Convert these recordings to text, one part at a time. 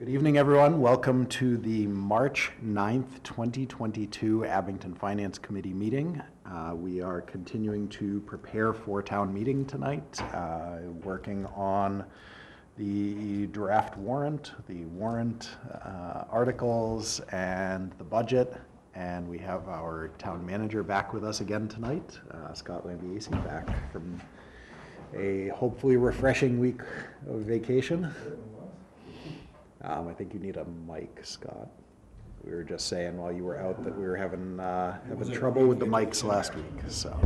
Good evening, everyone. Welcome to the March 9th, 2022 Abington Finance Committee meeting. We are continuing to prepare for town meeting tonight, working on the draft warrant, the warrant articles, and the budget. And we have our town manager back with us again tonight, Scott Lambiasi, back from a hopefully refreshing week of vacation. I think you need a mic, Scott. We were just saying while you were out that we were having trouble with the mics last week. So,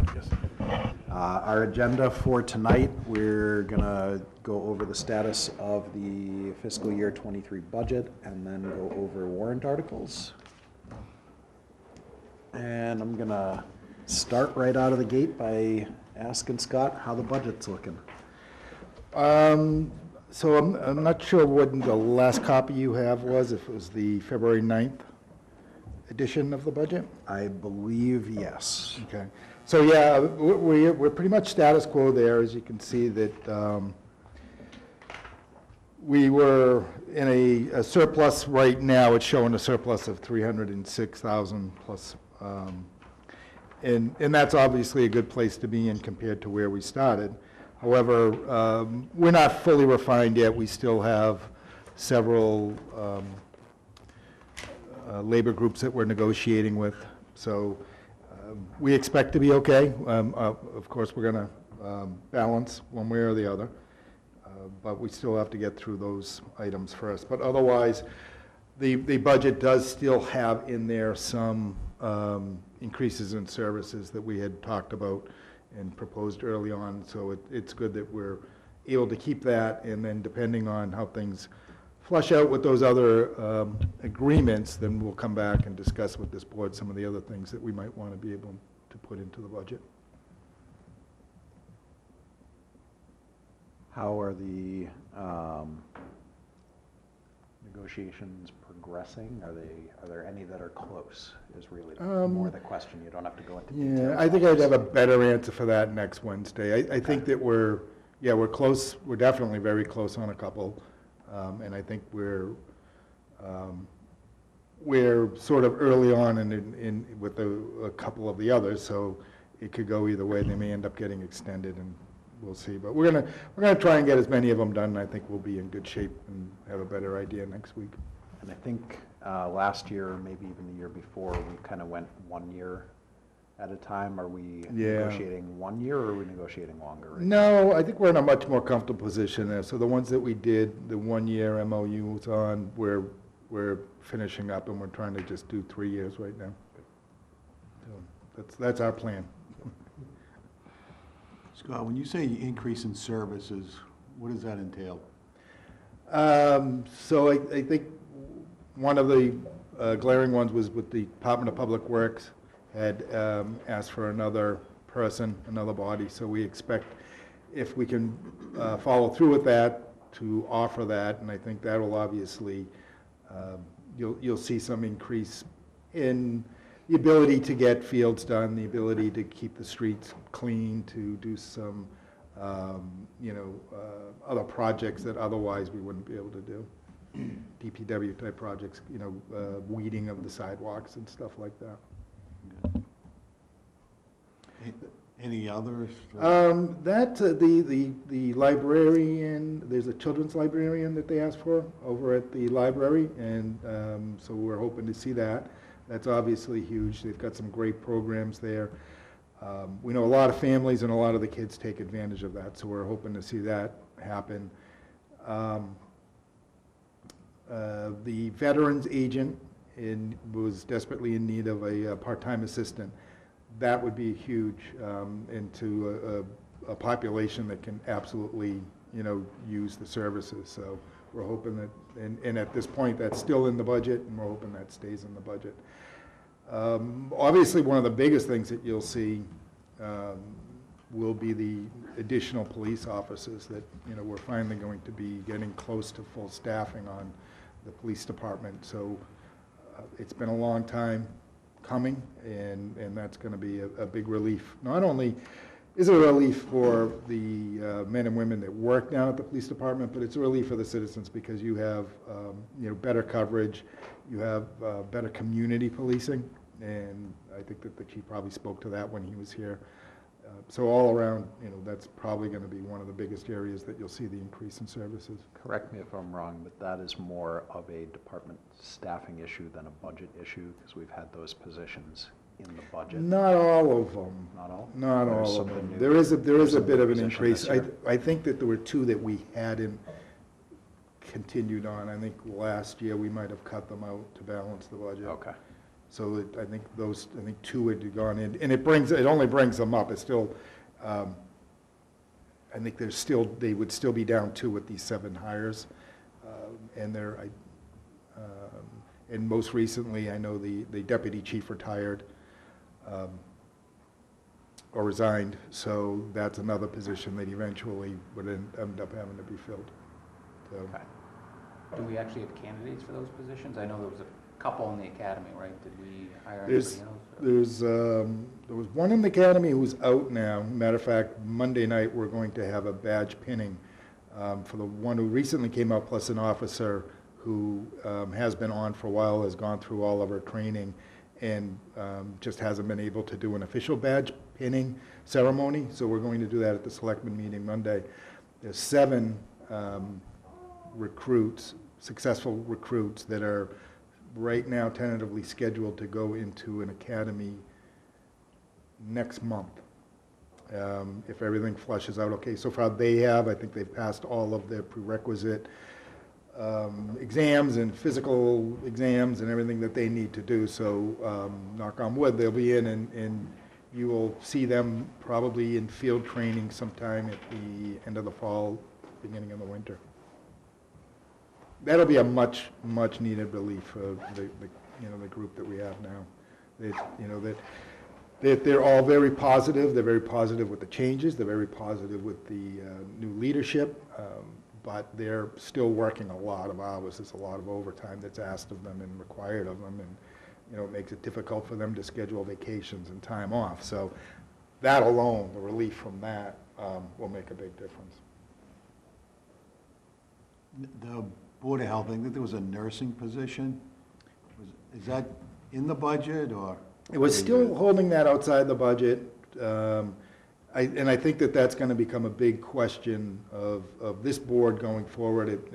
our agenda for tonight, we're gonna go over the status of the fiscal year 23 budget and then go over warrant articles. And I'm gonna start right out of the gate by asking Scott how the budget's looking. So I'm not sure what the last copy you have was, if it was the February 9th edition of the budget? I believe yes. Okay. So yeah, we're pretty much status quo there. As you can see that we were in a surplus right now. It's showing a surplus of 306,000 plus. And that's obviously a good place to be in compared to where we started. However, we're not fully refined yet. We still have several labor groups that we're negotiating with. So we expect to be okay. Of course, we're going to balance one way or the other. But we still have to get through those items first. But otherwise, the budget does still have in there some increases in services that we had talked about and proposed early on, so it's good that we're able to keep that, and then depending on how things flush out with those other agreements, then we'll come back and discuss with this board some of the other things that we might want to be able to put into the budget. How are the negotiations progressing? Are there any that are close? Is really more the question. You don't have to go into details. Yeah, I think I'd have a better answer for that next Wednesday. I think that we're close. We're definitely very close on a couple, and I think we're sort of early on in with a couple of the others, so it could go either way. They may end up getting extended, and we'll see. But we're gonna try and get as many of them done. And I think we'll be in good shape and have a better idea next week. And I think last year, maybe even the year before, we kind of went 1 year at a time. Are we negotiating 1 year, or are we negotiating longer? Right No, I think we're in a much more comfortable position there. So the ones that we did the 1 year MOUs on, we're finishing up, and we're trying to just do 3 years right now. So that's our plan. Scott, when you say increase in services, what does that entail? So I think one of the glaring ones was with the Department of Public Works had asked for another person, another body. So we expect, if we can follow through with that, to offer that. And I think that will obviously, you'll see some increase in the ability to get fields done, the ability to keep the streets clean, to do some, other projects that otherwise we wouldn't be able to do. DPW type projects, weeding of the sidewalks and stuff like that. Any others? The librarian, there's a children's librarian that they asked for over at the library, and so we're hoping to see that. That's obviously huge. They've got some great programs there. We know a lot of families and a lot of the kids take advantage of that, so we're hoping to see that happen. The veterans agent was desperately in need of a part-time assistant. That would be huge into a population that can absolutely, use the services. So we're hoping that, and at this point, that's still in the budget, and we're hoping that stays in the budget. Obviously, one of the biggest things that you'll see will be the additional police officers that, we're finally going to be getting close to full staffing on the police department. So it's been a long time coming, and that's going to be a big relief, not only is a relief for the men and women that work down at the police department, but it's a relief for the citizens because you have, better coverage, you have better community policing, and I think that the chief probably spoke to that when he was here. So all around, that's probably going to be one of the biggest areas that you'll see the increase in services. Correct me if I'm wrong, but that is more of a department staffing issue than a budget issue, because we've had those positions in the budget. Not all of them. Not all? Not There's all of some them. new- There is a there's some bit new of an position increase. this year. I think that there were two that we hadn't continued on. I think last year we might have cut them out to balance the budget. Okay. So I think two had gone in, and it only brings them up. It's still, I think they would still be down two with these 7 hires. And most recently, I know the deputy chief retired, or resigned, so that's another position that eventually would end up having to be filled. So, Okay. Do we actually have candidates for those positions? I know there was a couple in the academy, right? Did we hire There's, anybody else? there was one in the academy who's out now. Matter of fact, Monday night, we're going to have a badge pinning for the one who recently came out, plus an officer who has been on for a while, has gone through all of her training, and just hasn't been able to do an official badge pinning ceremony. So we're going to do that at the Selectmen meeting Monday. There's 7 successful recruits that are right now tentatively scheduled to go into an academy next month. If everything flushes out okay. So far I think they've passed all of their prerequisite exams and physical exams and everything that they need to do. So knock on wood, they'll be in, and you will see them probably in field training sometime at the end of the fall, beginning of the winter. That'll be a much needed relief for the group that we have now. They're all very positive. They're very positive with the changes. They're very positive with the new leadership. But they're still working a lot of hours. There's a lot of overtime that's asked of them and required of them, and it makes it difficult for them to schedule vacations and time off. So that alone, the relief from that, will make a big difference. The Board of Health, I think there was a nursing position. Is that in the budget, or? It was still holding that outside the budget. And I think that that's going to become a big question of this board going forward.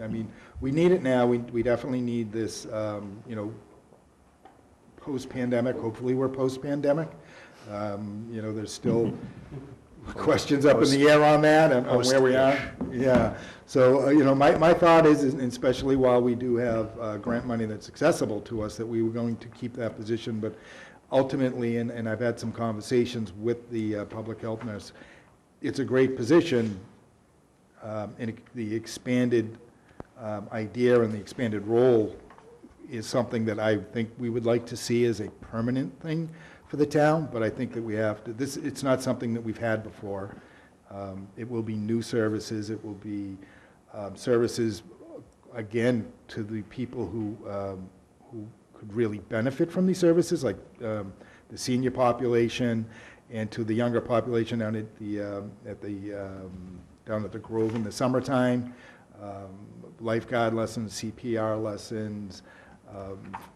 We need it now. We definitely need this, post-pandemic. Hopefully we're post-pandemic. There's still questions up in the air on that and on where we are. Yeah. So, my thought is, and especially while we do have grant money that's accessible to us, that we were going to keep that position. But ultimately, and I've had some conversations with the public health nurse, it's a great position, and the expanded idea and the expanded role is something that I think we would like to see as a permanent thing for the town, but I think that we have to, it's not something that we've had before. It will be new services. It will be services, again, to the people who could really benefit from these services, like the senior population, and to the younger population down at the Grove in the summertime. Lifeguard lessons, CPR lessons,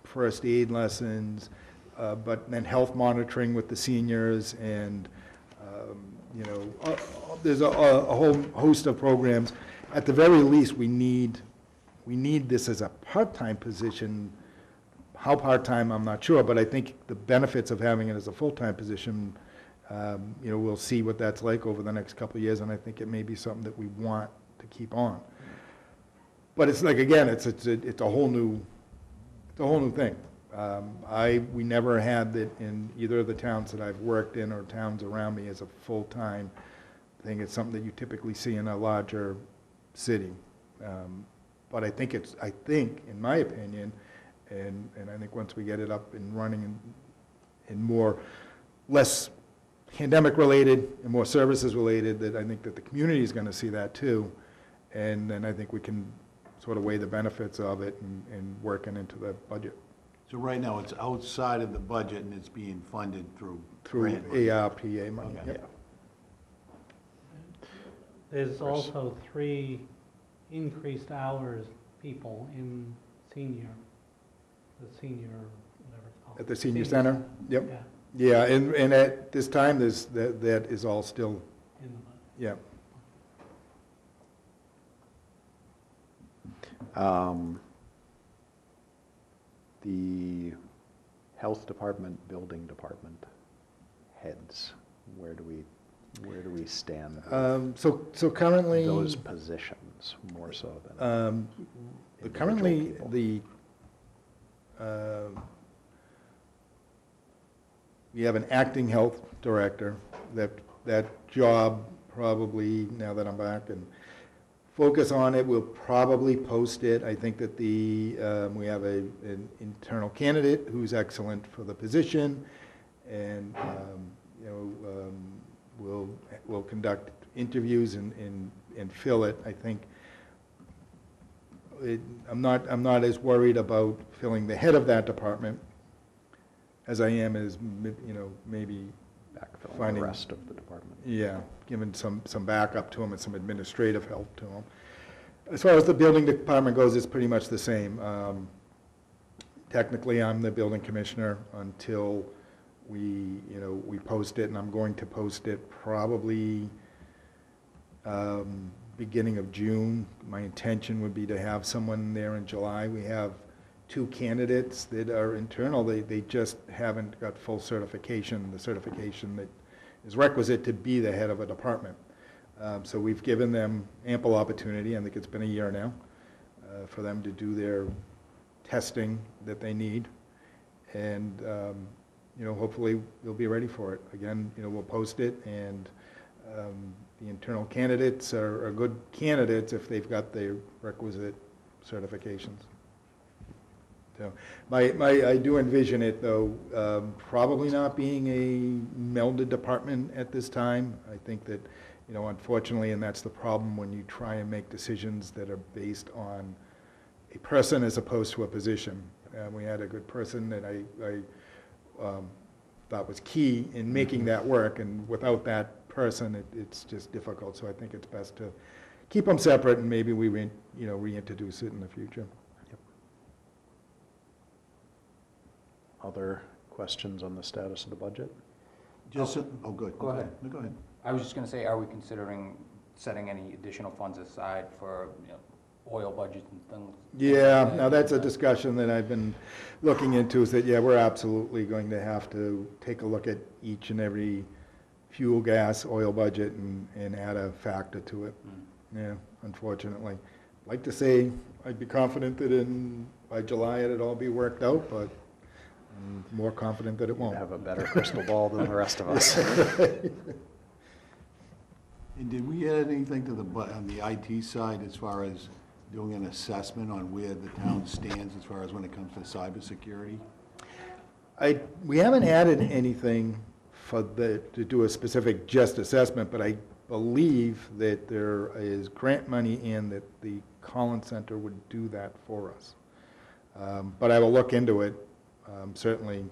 first aid lessons, but then health monitoring with the seniors, and there's a whole host of programs. At the very least, we need this as a part-time position. How part-time, I'm not sure, but I think the benefits of having it as a full-time position, we'll see what that's like over the next couple of years, and I think it may be something that we want to keep on. But it's like, again, it's a whole new thing. We never had that in either of the towns that I've worked in or towns around me as a full-time thing. It's something that you typically see in a larger city. But I think in my opinion, and I think once we get it up and running and less pandemic related and more services related, that I think that the community is going to see that too. And then I think we can sort of weigh the benefits of it and working into the budget. So right now, it's outside of the budget, and it's being funded through grant money. ARPA money. Okay. Yep. There's also 3 increased hours people in senior, whatever it's called. At the senior center? Yep. Yeah, Yeah, and at this time, that is all still, in the budget. yeah. The health department, building department heads, where do we stand with So currently. those positions more so than individual Currently, people? we have an acting health director. That job probably, now that I'm back and focus on it, we'll probably post it. I think that we have an internal candidate who's excellent for the position, and we'll conduct interviews and fill it. I think I'm not as worried about filling the head of that department as I am as, maybe Backfill finding the rest of the department. yeah, giving some backup to them and some administrative help to them. As far as the building department goes, it's pretty much the same. Technically, I'm the building commissioner until we post it, and I'm going to post it probably beginning of June. My intention would be to have someone there in July. We have 2 candidates that are internal. They just haven't got full certification, the certification that is requisite to be the head of a department. So we've given them ample opportunity, I think it's been a year now, for them to do their testing that they need. And, hopefully they'll be ready for it. Again, we'll post it, and the internal candidates are good candidates if they've got the requisite certifications. So I do envision it, though, probably not being a melded department at this time. I think that, unfortunately, and that's the problem when you try and make decisions that are based on a person as opposed to a position. We had a good person that I thought was key in making that work, and without that person, it's just difficult. So I think it's best to keep them separate, and maybe we reintroduce it in the future. Other questions on the status of the budget? Just, oh, good. Go ahead. No, go ahead. I was just gonna say, are we considering setting any additional funds aside for, oil budgets and things? Yeah, now that's a discussion that I've been looking into, is that, yeah, we're absolutely going to have to take a look at each and every fuel, gas, oil budget and add a factor to it. Yeah, unfortunately. I'd like to say I'd be confident that by July it'd all be worked out, but I'm more confident that it You won't. have a better crystal ball than the rest of us. And did we add anything to on the IT side as far as doing an assessment on where the town stands as far as when it comes to cybersecurity? We haven't added anything to do a specific just assessment, but I believe that there is grant money in that the Collins Center would do that for us. But I will look into it, certainly.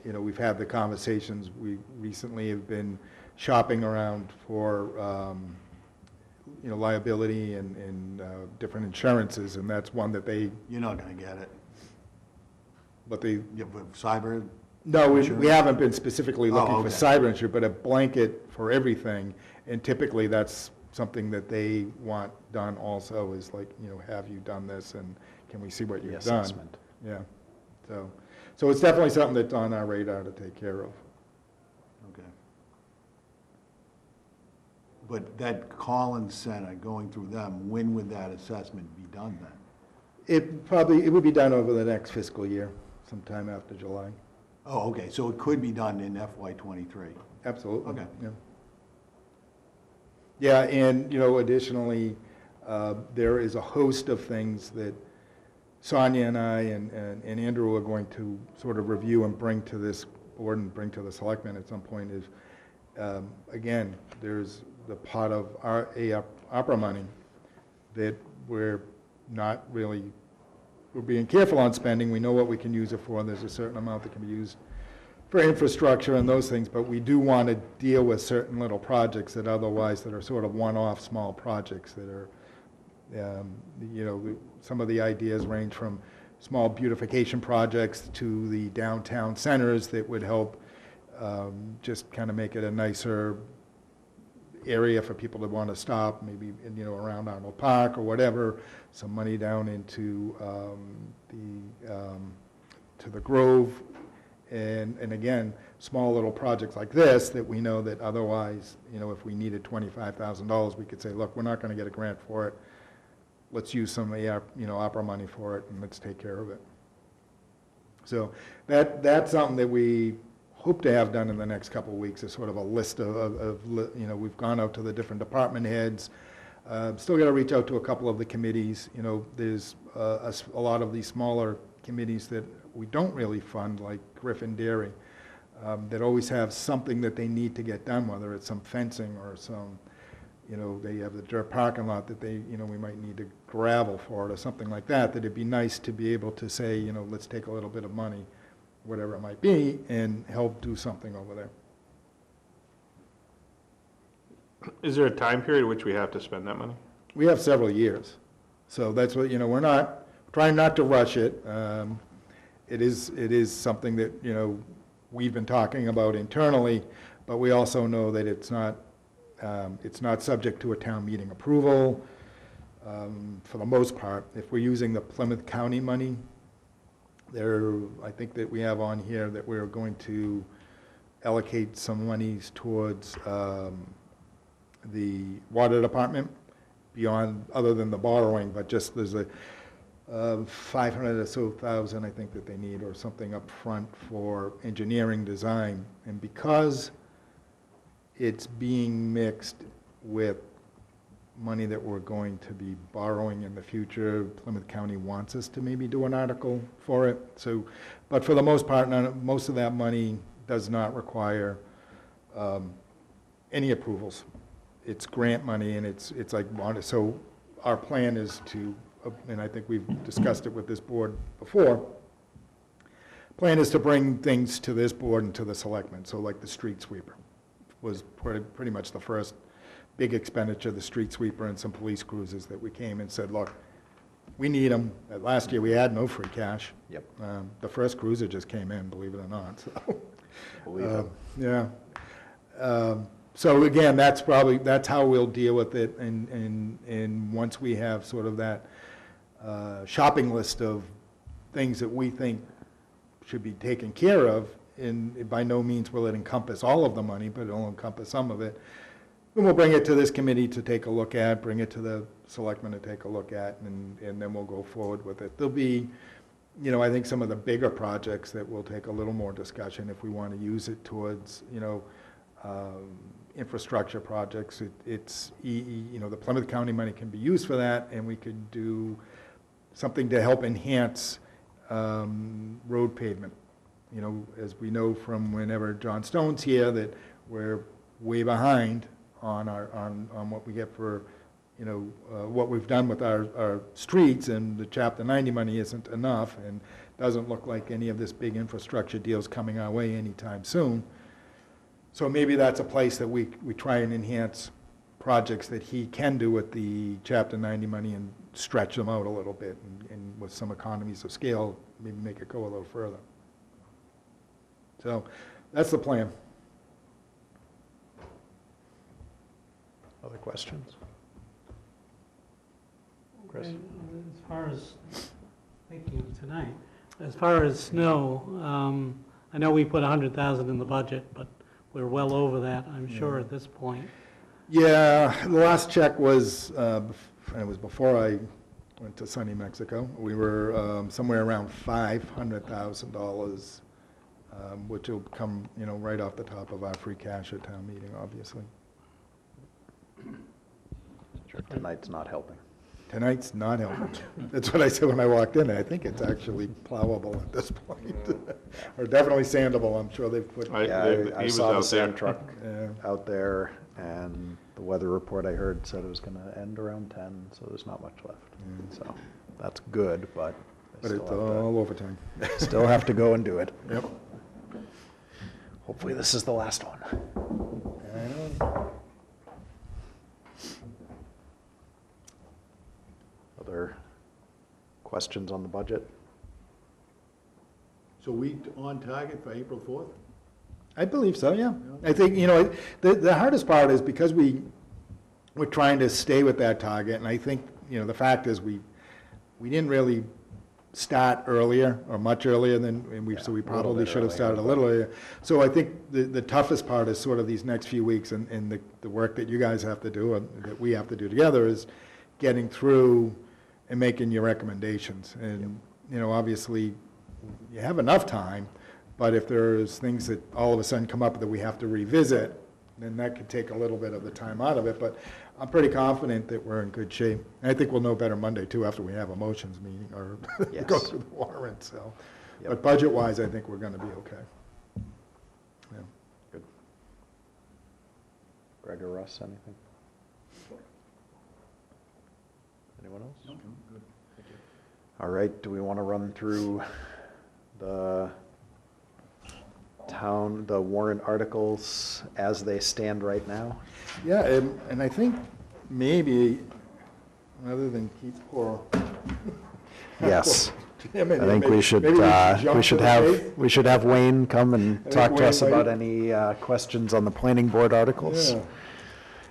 We've had the conversations. We recently have been shopping around for liability and different insurances, and that's one that You're not gonna get it. but they, Yeah, but cyber, no, we Insurance? haven't been specifically looking for okay. cyber insurance, but a blanket for everything, and typically that's something that they want done also, is like, have you done this, and can we see what The you've done? assessment. Yeah, so it's definitely something that's on our radar to take care of. okay. But that Collins Center, going through them, when would that assessment be done then? It would be done over the next fiscal year, sometime after July. Oh, okay, so it could be done in FY '23. Absolutely. Okay. Yeah. Yeah, and, additionally, there is a host of things that Sonia and I and Andrew are going to sort of review and bring to this board and bring to the selectmen at some point is, again, there's the pot of our opera money that we're being careful on spending. We know what we can use it for. There's a certain amount that can be used for infrastructure and those things, but we do want to deal with certain little projects that are sort of one-off small projects that are, some of the ideas range from small beautification projects to the downtown centers that would help just kind of make it a nicer area for people to want to stop, maybe, around Arnold Park or whatever, some money down into to the Grove, and again, small little projects like this that we know that otherwise, if we needed $25,000, we could say, look, we're not going to get a grant for it. Let's use some opera money for it, and let's take care of it. So that's something that we hope to have done in the next couple of weeks, is sort of a list of we've gone out to the different department heads. Still got to reach out to a couple of the committees. There's a lot of these smaller committees that we don't really fund, like Griffin Dairy, that always have something that they need to get done, whether it's some fencing or some, they have the dirt parking lot that we might need to gravel for it or something like that, that it'd be nice to be able to say, let's take a little bit of money, whatever it might be, and help do something over there. Is there a time period in which we have to spend that money? We have several years. So that's what, we're not, trying not to rush it. It is something that, we've been talking about internally, but we also know that it's not subject to a town meeting approval, for the most part. If we're using the Plymouth County money, I think that we have on here that we're going to allocate some monies towards the water department beyond, other than the borrowing, but just there's a 500 or so thousand, I think, that they need, or something up front for engineering design. And because it's being mixed with money that we're going to be borrowing in the future, Plymouth County wants us to maybe do an article for it. So, but for the most part, most of that money does not require any approvals. It's grant money, and it's like, so our plan is to, and I think we've discussed it with this board before, plan is to bring things to this board and to the selectmen. So like the street sweeper was pretty much the first big expenditure, the street sweeper and some police cruisers that we came and said, look, we need them. Last year we had no free cash. Yep. The first cruiser just came in, believe it or not. So, Believe it. yeah. So again, that's how we'll deal with it. And once we have sort of that shopping list of things that we think should be taken care of, and by no means will it encompass all of the money, but it'll encompass some of it. Then we'll bring it to this committee to take a look at, bring it to the selectmen to take a look at, and then we'll go forward with it. There'll be, I think some of the bigger projects that will take a little more discussion if we want to use it towards, infrastructure projects. The Plymouth County money can be used for that, and we could do something to help enhance road pavement. As we know from whenever John Stone's here, that we're way behind on what we get for, what we've done with our streets, and the Chapter 90 money isn't enough, and doesn't look like any of this big infrastructure deal's coming our way anytime soon. So maybe that's a place that we try and enhance projects that he can do with the Chapter 90 money and stretch them out a little bit, and with some economies of scale, maybe make it go a little further. So that's the plan. Other questions? Chris? And as far as, thank you, tonight, as far as snow, I know we put 100,000 in the budget, but we're well over that, I'm sure, at this point. Yeah, the last check was, it was before I went to sunny Mexico. We were somewhere around $500,000, which will come, right off the top of our free cash at town meeting, obviously. Sure, tonight's not helping. Tonight's not helping. That's what I said when I walked in. I think it's actually plowable at this point, or definitely sandable. I'm sure they've put. I saw the sand truck Yeah. out there, and the weather report I heard said it was going to end around 10, so there's not much left. So that's good, but But it's all overtime. still have to go and do it. Yep. Hopefully this is the last one. Other questions on the budget? So we on target for April 4th? I believe so, yeah. I think, the hardest part is because we're trying to stay with that target, and I think, the fact is we didn't really start earlier or much earlier so we probably should have started a little earlier. So I think the toughest part is sort of these next few weeks and the work that you guys have to do and that we have to do together is getting through and making your recommendations. And, obviously you have enough time, but if there's things that all of a sudden come up that we have to revisit, then that could take a little bit of the time out of it. But I'm pretty confident that we're in good shape. And I think we'll know better Monday, too, after we have a motions meeting or Yes. go through the warrant, so. Yep. But budget-wise, I think we're going to be okay. Yeah. Good. Greg or Russ, anything? Anyone else? No, good. Thank you. All right, do we want to run through the warrant articles as they stand right now? Yeah, and I think maybe, rather than keep poor. Yes. Jim, I think we should, maybe jump we should to the chase. have Wayne come and think talk to Wayne us about might- any questions on the planning board articles. Yeah.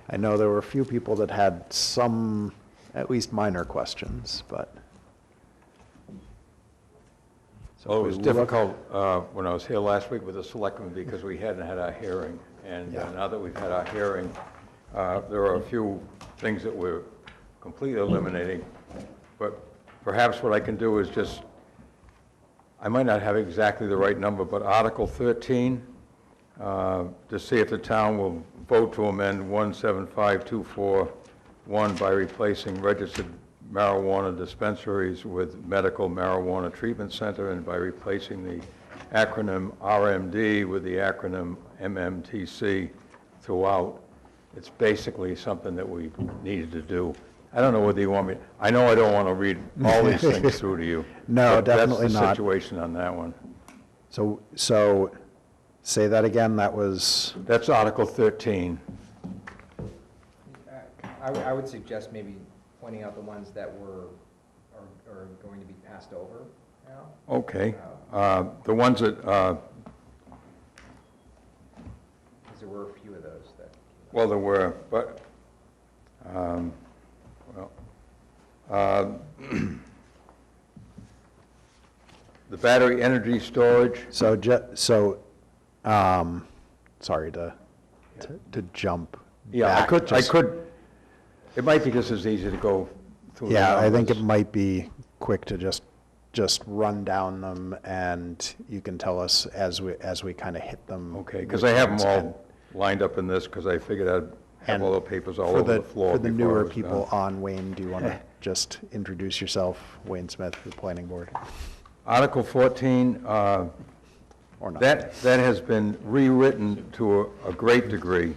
I know there were a few people that had some, at least minor questions, but. Well, it was if we look- difficult when I was here last week with the selectmen because we hadn't had our hearing. And Yeah. now that we've had our hearing, there are a few things that we're completely eliminating. But perhaps what I can do is just, I might not have exactly the right number, but Article 13, to see if the town will vote to amend 17524-1 by replacing registered marijuana dispensaries with medical marijuana treatment center, and by replacing the acronym RMD with the acronym MMTC throughout. It's basically something that we needed to do. I don't know whether you want me, I know I don't want to read all these things through to you. No, but definitely That's the not. situation on that one. So say that again, that was, That's Article 13. I would suggest maybe pointing out the ones that are going to be passed over now. Okay. The ones that, Because there were a few of those that. well, there were, but, the battery energy storage, sorry to jump yeah, I back. could, it might be just as easy to go through the Yeah, I think it numbers. might be quick to just run down them, and you can tell us as we kind of hit them. Okay, because which I have them ones, all lined up in this, because I figured I'd have And all the papers all for over the floor For the before I newer was people done. on, Wayne, do you want to just introduce yourself, Wayne Smith, the planning board, Article 14, or not? that has been rewritten to a great degree,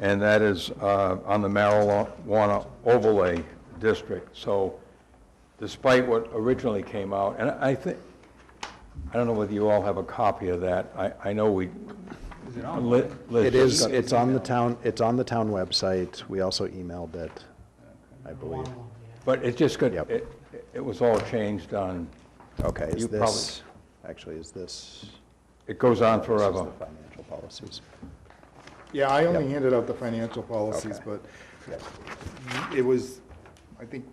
and that is on the marijuana overlay district. So despite what originally came out, and I don't know whether you all have a copy of that. I know we, Is it on? Liz It just is, got- it's on the town website. We also emailed it, I believe. But it just got, Yep. it was all changed on, Okay, is You this, actually, is this? it goes on This is forever. the financial policies. Yeah, I only Yep. handed out the financial policies, Okay. but Yep. it was, I think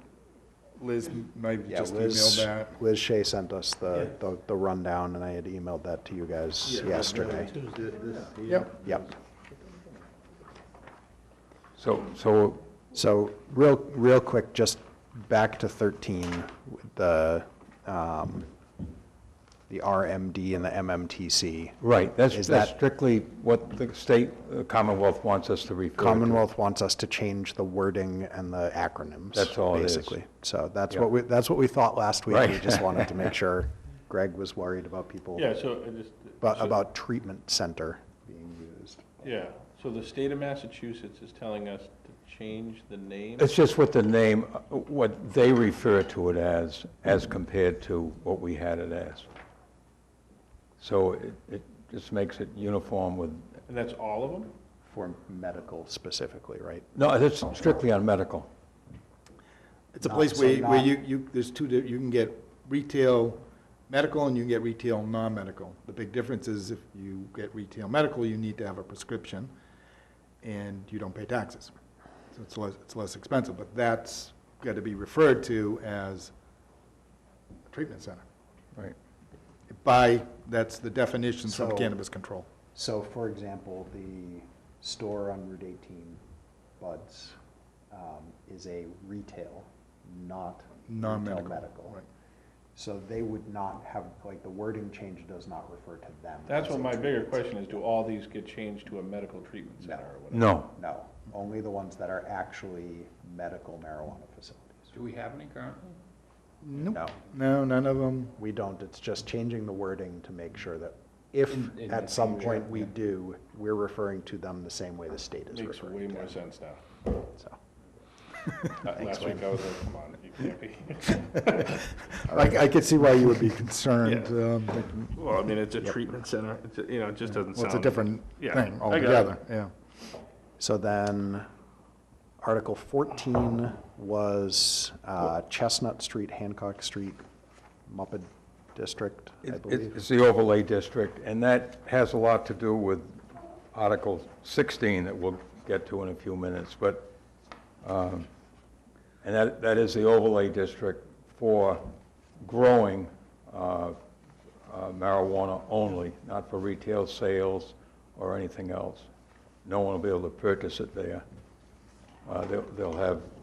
Liz might have Yeah, just Liz, emailed that. Liz Shea sent us the rundown, and I had emailed that to you guys yesterday. Yep. Yep. So So, real quick, just back to 13, the RMD and the MMTC. right, Is that's that- strictly what the state, Commonwealth wants us to refer to. Commonwealth wants us to change the wording and the acronyms. That's all it is. Basically. So that's Yep. that's what we thought last week. We Right. just wanted to make sure Greg was worried about people, Yeah, so I just. but so- about treatment center being used. Yeah, so the state of Massachusetts is telling us to change the name? It's just what the name, what they refer to it as compared to what we had it as. So just makes it uniform with, And that's all of them? For medical specifically, right? no, it's strictly on medical. It's a Not- place so where not- there's you can get retail medical and you can get retail non-medical. The big difference is if you get retail medical, you need to have a prescription and you don't pay taxes. So it's less expensive, but that's got to be referred to as a treatment center. Right. That's the definition from So- cannabis control. So, for example, the store on Route 18, Bud's, is a retail, not retail Non-medical. medical. Right. So they would not have, like, the wording change does not refer to them. That's as what a my bigger treatment question is, do all these get changed to a medical treatment center or whatever? No, center. No, only the ones that are actually medical marijuana facilities. Do we have any currently? Nope. No, No, none of them. we don't. It's just changing the wording to make sure that if In at the some future, point we yeah. do, we're referring to them the same way the state is Makes way referring to more them. sense now. So, Last week I was like, come on, you can't be. I could see why you would be concerned. Well, I mean, it's a treatment center, it's, it just doesn't sound. Well, it's a different Yeah, thing I got it. altogether, yeah. So then, Article 14 was Chestnut Street, Hancock Street, Muppet District, I believe. it's the overlay district, and that has a lot to do with Article 16 that we'll get to in a few minutes, but, and that is the overlay district for growing marijuana only, not for retail sales or anything else. No one will be able to purchase it there.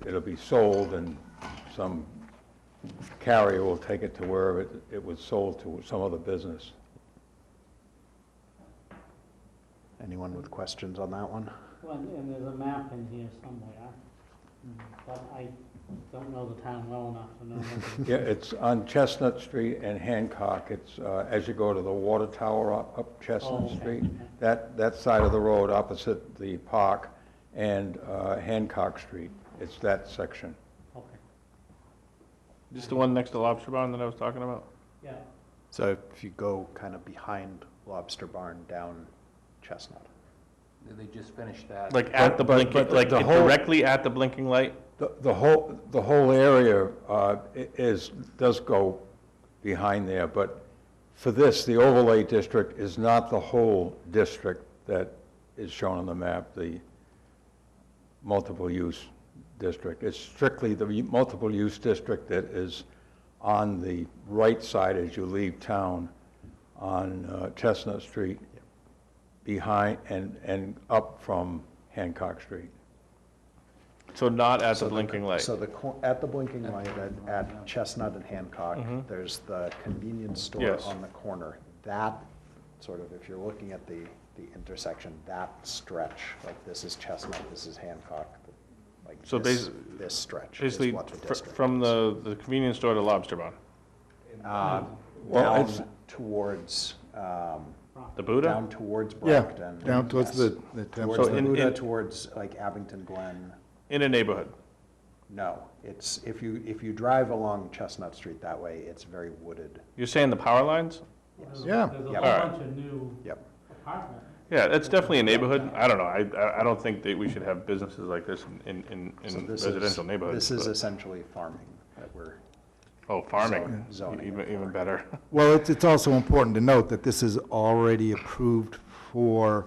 It'll be sold, and some carrier will take it to wherever it was sold to, some other business. Anyone with questions on that one? Well, and there's a map in here somewhere, but I don't know the town well enough to know. whether- Yeah, it's on Chestnut Street and Hancock. It's as you go to the water tower up Chestnut Oh, okay, Street. okay. That side of the road opposite the park and Hancock Street. It's that section. Okay, Just the one next to Lobster Barn that I was talking about? yeah. So if you go kind of behind Lobster Barn down Chestnut. They just finished that. Like at the blinking, but like the whole- directly at the blinking light? The whole area does go behind there, but for this, the overlay district is not the whole district that is shown on the map, the multiple use district. It's strictly the multiple use district that is on the right side as you leave town on Chestnut Street, behind and up from Hancock Street. So not at So the blinking light? So at the blinking light at Chestnut and Hancock, there's the convenience store Yes. on the corner. That sort of, if you're looking at the intersection, that stretch, like this is Chestnut, this is Hancock, like So this stretch is Basically, what the district from is. the convenience store to Lobster Barn? Well, it's- Down towards, The Buddha? down towards Yeah, Brockton. down towards yes. the Towards So the in- Buddha, in- towards like Abington Glen. In a neighborhood? No, it's, if you drive along Chestnut Street that way, it's very wooded. You're saying the power lines? There's Yeah. There's a Yeah. whole Alright. bunch of new Yep. apartments. Yeah, it's definitely a neighborhood. I don't know, I don't think that we should have businesses like this in So this residential neighborhoods. This is but- essentially farming that we're, Oh, farming, zoning it even for. better. Well, it's also important to note that this is already approved for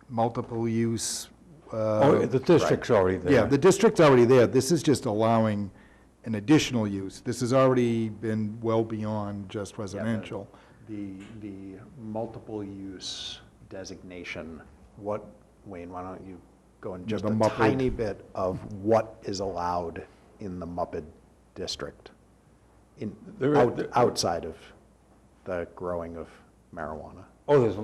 multiple use. Oh, the district's already there. Yeah, the district's already there. This is just allowing an additional use. This has already been well beyond just residential. the multiple use designation. What, Wayne, why don't you go in Yeah, just the a Muppet. tiny bit of what is allowed in the Muppet district? Outside of the growing of marijuana. Oh, there's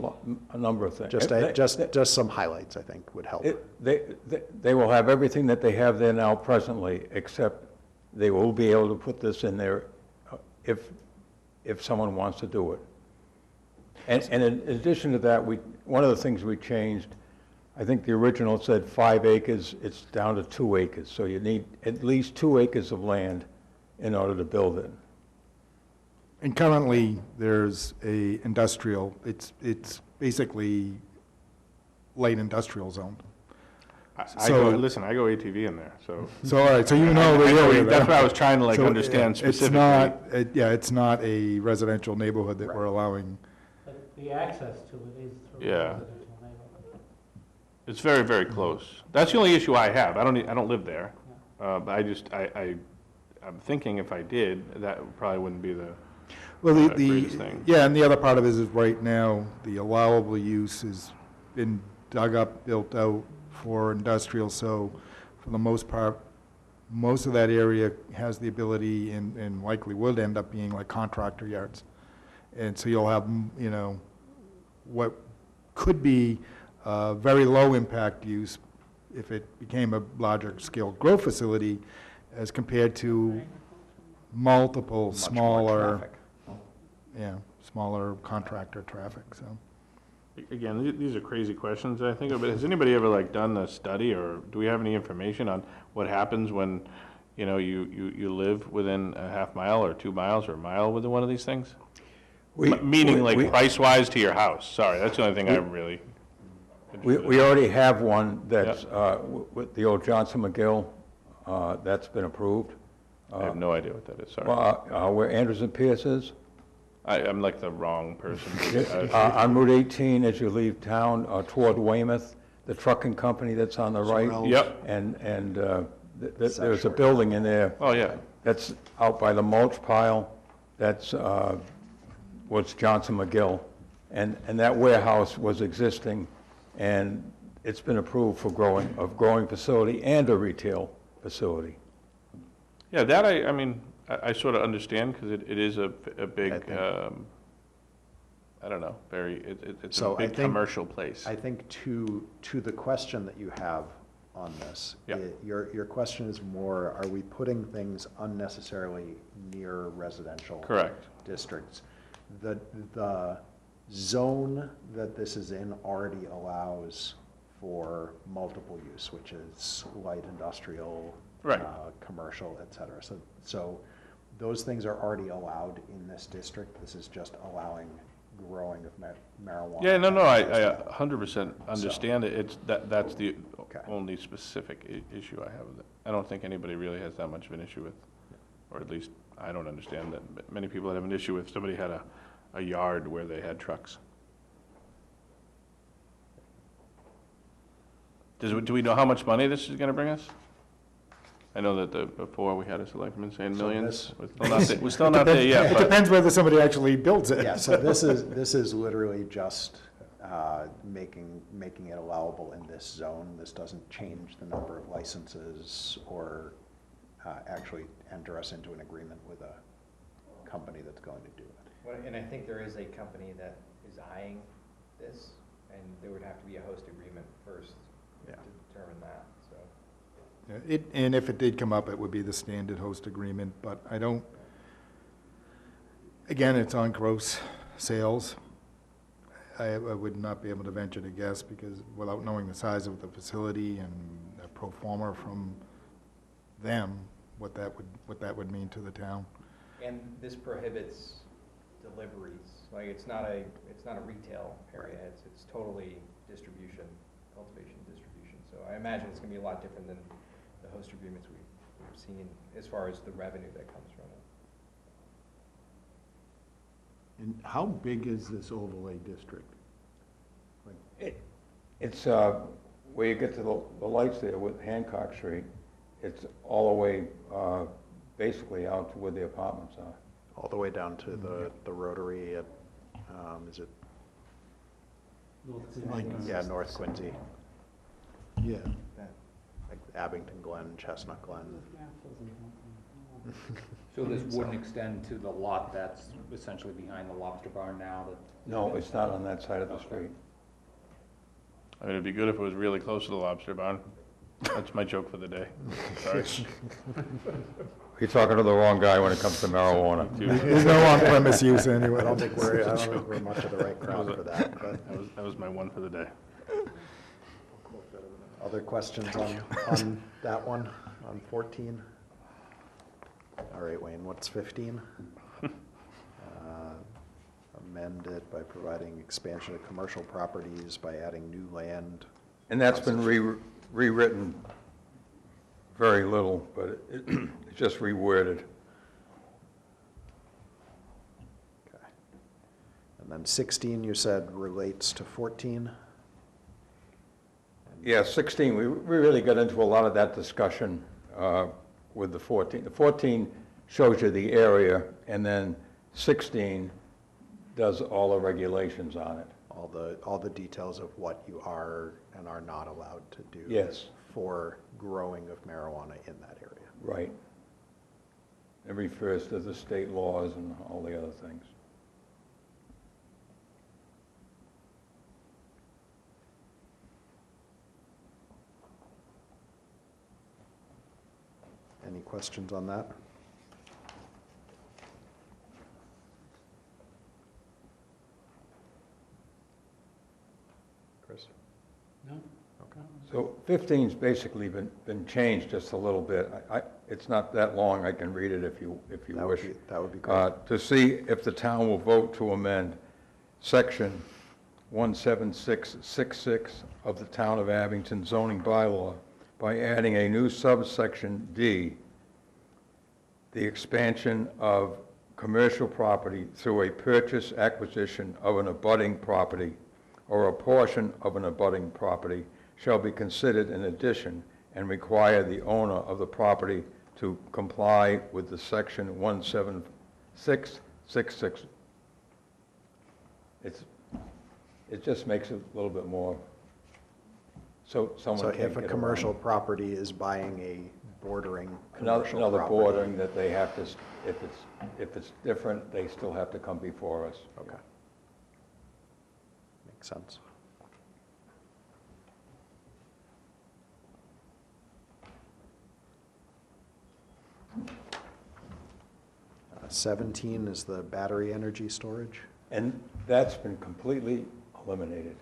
a number of things. Just some highlights, I think, would help. They will have everything that they have there now presently, except they will be able to put this in there if someone wants to do it. And in addition to that, one of the things we changed, I think the original said 5 acres, it's down to 2 acres. So you need at least 2 acres of land in order to build it. And currently, there's a industrial, it's basically light industrial zone. I go, listen, I go ATV in there, so. So, all right, so you know the I know, area. that's there. what I was trying to like So, understand it's specifically. not, yeah, it's not a residential neighborhood that we're allowing. But the access to it is through Yeah. residential neighborhood. It's very, very close. That's the only issue I have. I don't live there. But I'm thinking if I did, that probably wouldn't be the Well, greatest thing. yeah, and the other part of it is right now, the allowable use has been dug up, built out for industrial, so for the most part, most of that area has the ability and likely would end up being like contractor yards. And so you'll have, you know, what could be very low impact use if it became a larger scale grow facility as compared to multiple Much more smaller, traffic. yeah, smaller contractor traffic, so. Again, these are crazy questions, I think, but has anybody ever like done a study, or do we have any information on what happens when, you know, you live within a half mile or 2 miles or a mile within one of these things? Meaning like price-wise to your house, sorry, that's the only thing I'm really interested We in. already have one that's with the old Johnson McGill, that's been approved. I have no idea what that is, sorry. Where Andrews and Pierce is, I'm like the wrong person. on Route 18 as you leave town toward Weymouth, the trucking company that's on the right. Sorrells. Yep, And there's a building in there oh, yeah, that's out by the mulch pile, that's was Johnson McGill. And that warehouse was existing, and it's been approved for growing facility and a retail facility. yeah, that I mean, I sort of understand, because it is a big, I think- I don't know, it's So a I big think- commercial place. I think to the question that you have on this, Yeah. your question is more, are we putting things unnecessarily near residential Correct. districts? The zone that this is in already allows for multiple use, which is light industrial, Right. commercial, et cetera. So those things are already allowed in this district. This is just allowing growing of marijuana. Yeah, no, I 100% understand it, that's the Okay. only specific issue I have with it. I don't think anybody really has that much of an issue with, or at least I don't understand that many people have an issue with somebody had a yard where they had trucks. Do we know how much money this is gonna bring us? I know that before we had a selectman saying So millions. this- We're still not there yet, It but, depends whether somebody actually builds it. Yeah, so this is literally just making it allowable in this zone. This doesn't change the number of licenses or actually enter us into an agreement with a company that's going to do it. Well, and I think there is a company that is eyeing this, and there would have to be a host agreement first Yeah. to determine that, so. Yeah, and if it did come up, it would be the standard host agreement, but I don't, again, it's on gross sales. I would not be able to venture to guess, because without knowing the size of the facility and a pro forma from them, what that would mean to the town. And this prohibits deliveries, like, it's not a retail area, it's totally distribution, cultivation, distribution. So I imagine it's gonna be a lot different than the host agreements we've seen as far as the revenue that comes from it. And how big is this overlay district? It's where you get to the lights there with Hancock Street, it's all the way basically out to where the apartments are. All the way down to the rotary at, is it, Like, yeah, North Quincy, yeah, like Abington Glen, Chestnut Glen. So this wouldn't extend to the lot that's essentially behind the lobster barn now that? No, it's not on that side of the street. I mean, it'd be good if it was really close to the lobster barn. That's my joke for the day. Sorry. You're talking to the wrong guy when it comes to marijuana. There's no on-premise use anyway. I don't think we're much of the right crowd for that, but. That was my one for the day. Other questions on that one, on 14? All right, Wayne, what's 15? amend it by providing expansion of commercial properties by adding new land. And that's been rewritten very little, but it's just reworded. Okay. And then 16, you said, relates to 14? Yeah, 16, we really got into a lot of that discussion with the 14. The 14 shows you the area, and then 16 does all the regulations on it. All the details of what you are and are not allowed to do. Yes. For growing of marijuana in that area. Right. It refers to the state laws and all the other things. Any questions on that? Chris? No? Okay. So 15's basically been changed just a little bit. It's not that long, I can read it if you wish. That would be great. To see if the town will vote to amend section 17666 of the Town of Abington zoning bylaw by adding a new subsection D, the expansion of commercial property through a purchase acquisition of an abutting property or a portion of an abutting property shall be considered an addition and require the owner of the property to comply with the section 17666. It just makes it a little bit more, so someone So can't if a get commercial around. property is buying a bordering commercial Another property. bordering that they have to, if it's different, they still have to come before us. Okay. Makes sense. 17 is the battery energy storage. And that's been completely eliminated.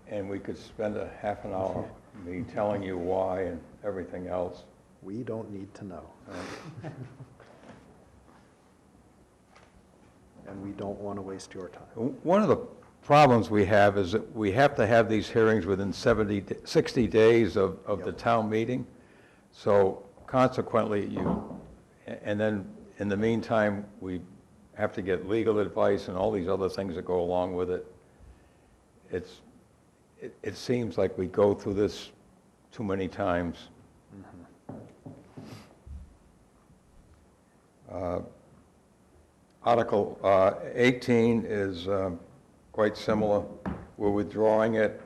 And we could spend a half an hour me telling you why and everything else. We don't need to know. And we don't want to waste your time. One of the problems we have is that we have to have these hearings within 60 days of the Yep. town meeting. So consequently, and then in the meantime, we have to get legal advice and all these other things that go along with it. It seems like we go through this too many times. Article 18 is quite similar. We're withdrawing it.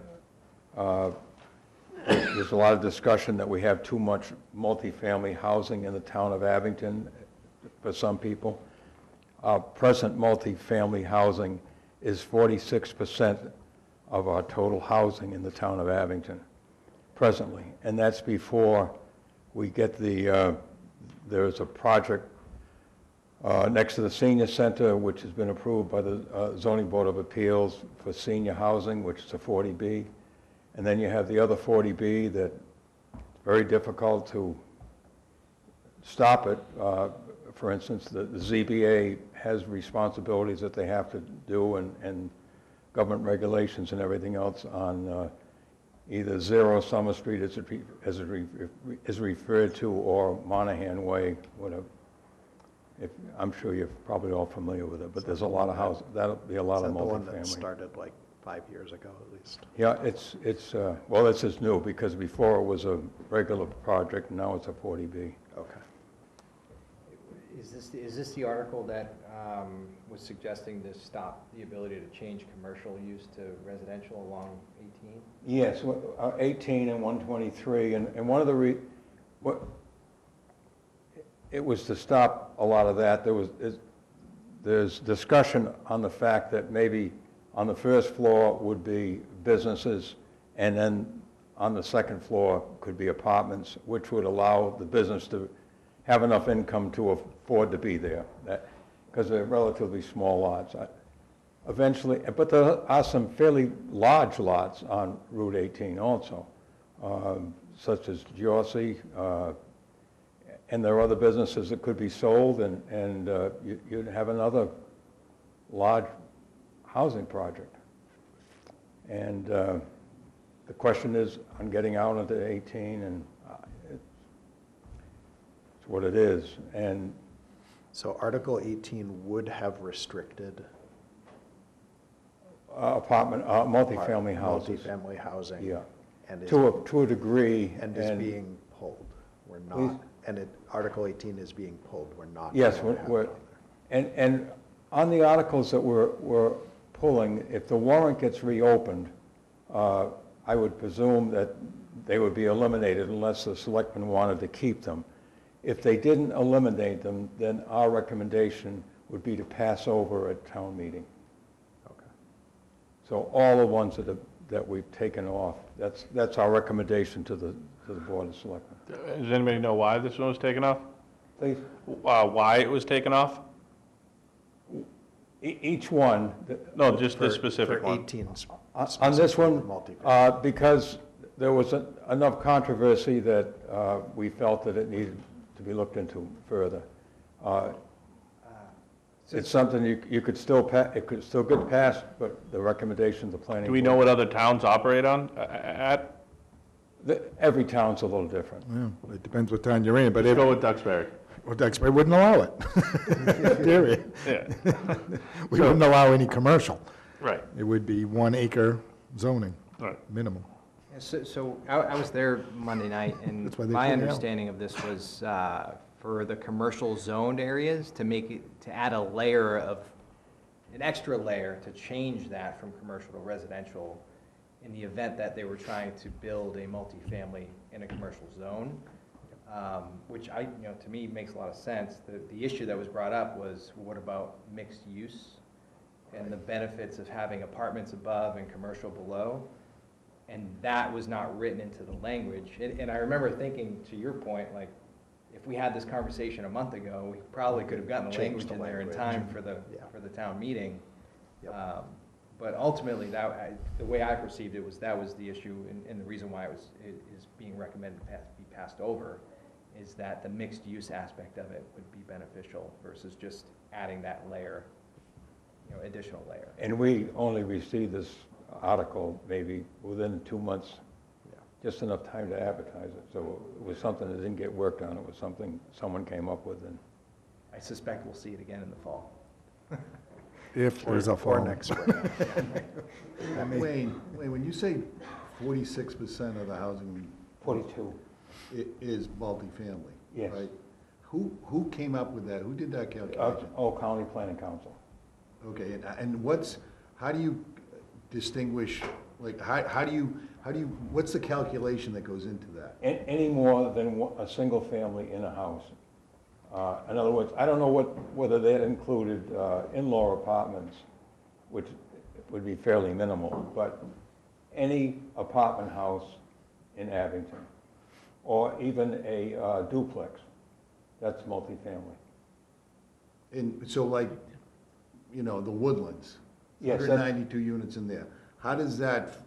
There's a lot of discussion that we have too much multifamily housing in the town of Abington for some people. Our present multifamily housing is 46% of our total housing in the town of Abington presently. And that's before we get there's a project next to the senior center, which has been approved by the Zoning Board of Appeals for senior housing, which is a 40B. And then you have the other 40B that it's very difficult to stop it. For instance, the ZBA has responsibilities that they have to do and government regulations and everything else on either 0 Summer Street as it is referred to, or Monahan Way, whatever. I'm sure you're probably all familiar with it, but there's a lot of houses. That'll be a lot of Is that the one that multifamily. started like 5 years ago at least? Yeah, well, this is new because before it was a regular project, and now it's a 40B. Okay. Is this the article that was suggesting to stop the ability to change commercial use to residential along 18? Yes, 18 and 123, and one of the it was to stop a lot of that. There's discussion on the fact that maybe on the first floor would be businesses, and then on the second floor could be apartments, which would allow the business to have enough income to afford to be there, because they're relatively small lots. Eventually, but there are some fairly large lots on Route 18 also, such as Jorsey, and there are other businesses that could be sold, and you'd have another large housing project. And the question is on getting out into 18, and it's what it is. And So Article 18 would have restricted multifamily houses. multifamily housing. Yeah, And is, to a degree. and is being pulled. We're not, and Article 18 is being pulled. We're not. Yes, gonna have we're, it on there. and on the articles that we're pulling, if the warrant gets reopened, I would presume that they would be eliminated unless the selectmen wanted to keep them. If they didn't eliminate them, then our recommendation would be to pass over at town meeting. Okay. So all the ones that we've taken off, that's our recommendation to the Board of Selectmen. Does anybody know why this one was taken off? Please? Why it was taken off? Each one. No, just this For specific one. 18 On this one, multifamily. because there was enough controversy that we felt that it needed to be looked into further. It's something you could still it could still get passed, but the recommendation of the planning. Do we know what other towns operate on, at? Every town's a little different. Yeah, it depends what town you're in, but Let's if, go with Duxbury. well, Duxbury wouldn't allow it. In theory. Yeah, We wouldn't allow any commercial. right, It would be 1 acre zoning, right. minimum. Yeah, So I was there Monday night, and That's why they my threw me out. understanding of this was for the commercial zoned areas, to add an extra layer to change that from commercial to residential in the event that they were trying to build a multifamily in a commercial zone, which to me makes a lot of sense. The issue that was brought up was, what about mixed use and the benefits of having apartments above and commercial below? And that was not written into the language. And I remember thinking, to your point, like, if we had this conversation a month ago, we probably could have gotten the Changed language the in there in language. time for the town meeting. Yep. But ultimately, the way I perceived it was that was the issue, and the reason why it is being recommended to be passed over, is that the mixed-use aspect of it would be beneficial versus just adding that layer, additional layer. And we only received this article maybe within 2 months, just enough time to advertise it. So it was something that didn't get worked on. It was something someone came up with. And I suspect we'll see it again in the fall. If there's a Or fall. next spring. Wayne, when you say 46% of the housing 42. is multifamily, Yes. right? Who came up with that? Who did that calculation? County Planning Council. Okay, and how do you distinguish, like, how do you, what's the calculation that goes into that? Any more than a single family in a house. In other words, I don't know whether that included in-law apartments, which would be fairly minimal, but any apartment house in Abington, or even a duplex, that's multifamily. And so, like, the Woodlands, Yes, 192 units in there. How does that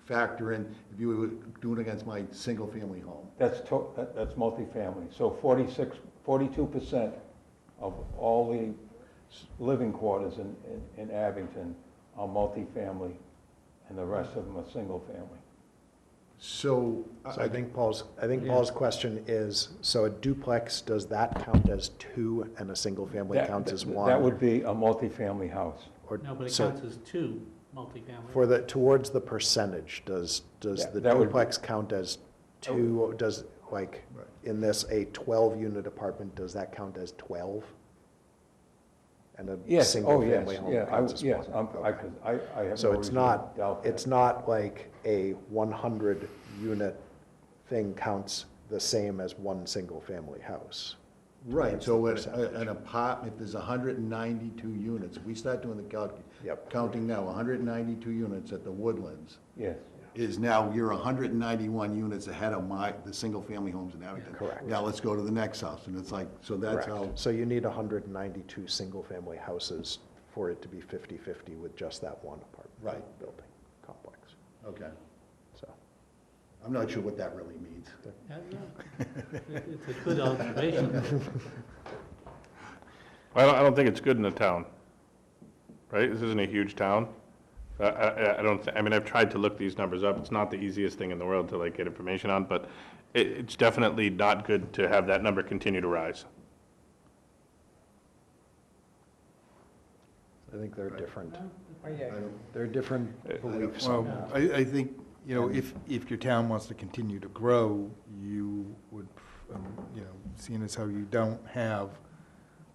factor in if you were doing against my single-family home? That's multifamily. So 42% of all the living quarters in Abington are multifamily, and the rest of them are single family. So, So I think Paul's question is, so a duplex, does that count as 2 and a single family counts as 1? That would be a multifamily house. Or- No, but it so counts as 2 multifamily. For towards the percentage, does the that would- duplex count as 2, does, like, in this, a 12-unit apartment, does that count as 12? And a Yes, single family home yeah, counts as 1? yes, Okay. I have So no it's reason not, to doubt that. it's not like a 100-unit thing counts the same as one single-family house. right, so Times the an percentage. apartment, if there's 192 units, if we start doing the Yep. counting now, 192 units at the Woodlands, Yes, is now you're 191 units ahead of the single-family homes in Abington. Correct. Now let's go to the next house, and it's like, so that's how, Correct. So you need 192 single-family houses for it to be 50/50 with just that one apartment Right. building complex. okay. So, I'm not sure what that really means. Yeah, no. It's a good observation. I don't think it's good in the town. right? This isn't a huge town. I don't, I mean, I've tried to look these numbers up. It's not the easiest thing in the world to like get information on, but it's definitely not good to have that number continue to rise. I think they're different. Oh, yeah. They're different beliefs Well, on that. I think, you know, if your town wants to continue to grow, you would, you know, seeing as how you don't have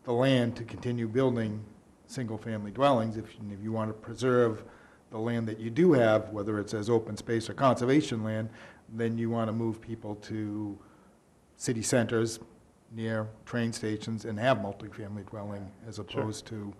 the land to continue building single-family dwellings, if you want to preserve the land that you do have, whether it's as open space or conservation land, then you want to move people to city centers near train stations and have multifamily dwelling as opposed to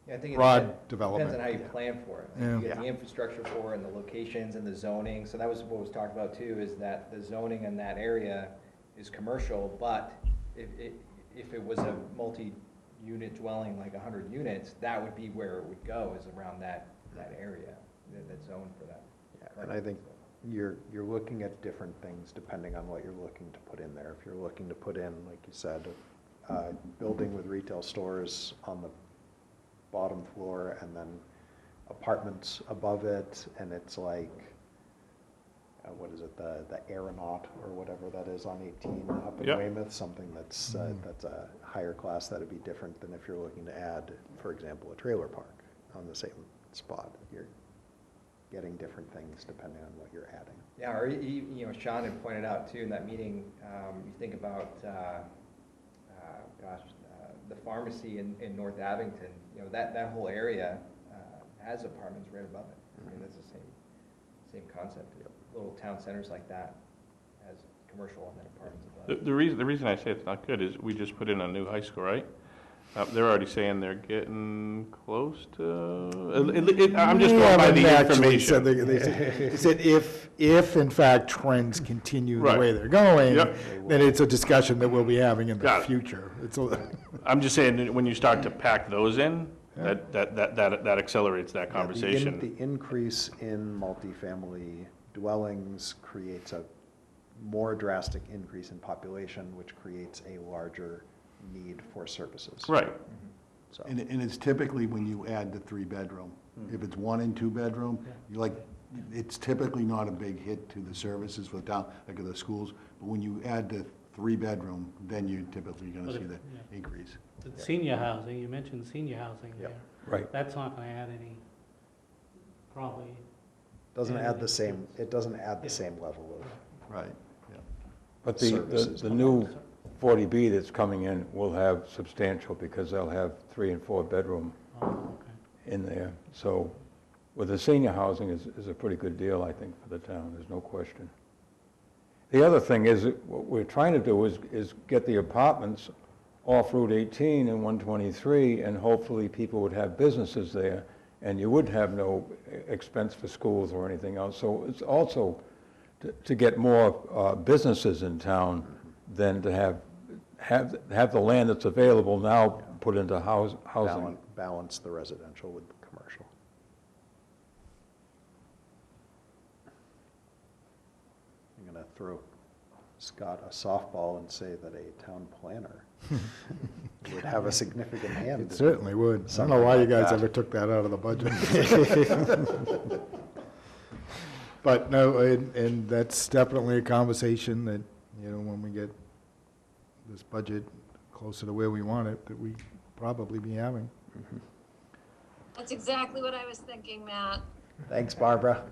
Yeah, I think broad depends development. on how you plan for it. Yeah. You get the infrastructure for it and the locations and the zoning. So that was what was talked about too, is that the zoning in that area is commercial, but if it was a multi-unit dwelling, like 100 units, that would be where it would go, is around that area, that zone for that. Yeah, and I think you're looking at different things depending on what you're looking to put in there. If you're looking to put in, like you said, a building with retail stores on the bottom floor and then apartments above it, and it's like, what is it, the aeronaut or whatever that is on 18 up in Yep. Weymouth, something that's a higher class, that'd be different than if you're looking to add, for example, a trailer park on the same spot. You're getting different things depending on what you're adding. Yeah, or you know, Sean had pointed out too in that meeting, you think about, the pharmacy in North Abington, you know, that whole area has apartments right above it. I mean, that's the same concept. Little town centers like that has commercial and then apartments above. The reason I say it's not good is we just put in a new high school, right? They're already saying they're getting close to, I'm just going by the information. They said if in fact trends continue the Right. way they're going, Yep. then it's a discussion that we'll be having in the Got it. future. I'm just saying, that when you start to pack those in, that accelerates that conversation. The increase in multifamily dwellings creates a more drastic increase in population, which creates a larger need for services. Right. So, And it's typically when you add the 3-bedroom. If it's 1 and 2-bedroom, it's typically not a big hit to the services for the town, like at the schools. But when you add the 3-bedroom, then you're typically gonna see the increase. The senior housing, you mentioned senior housing Yep. there. Right. That's not gonna add any, probably. doesn't add the same, it doesn't add the same level of, Right, yeah. But Services. the new 40B that's coming in will have substantial, because they'll have 3 and 4 bedroom Oh, okay. in there. So with the senior housing is a pretty good deal, I think, for the town, there's no question. The other thing is, that what we're trying to do is get the apartments off Route 18 and 123, and hopefully people would have businesses there, and you would have no expense for schools or anything else. So it's also to get more businesses in town than to have the land that's available now put into housing. balance the residential with the commercial. I'm gonna throw Scott a softball and say that a town planner would have a significant hand. It certainly would. I don't Something know why you like guys that. ever took that out of the budget. But no, and that's definitely a conversation that, you know, when we get this budget closer to where we want it, that we probably be having. That's exactly what I was thinking, Matt. Thanks, Barbara.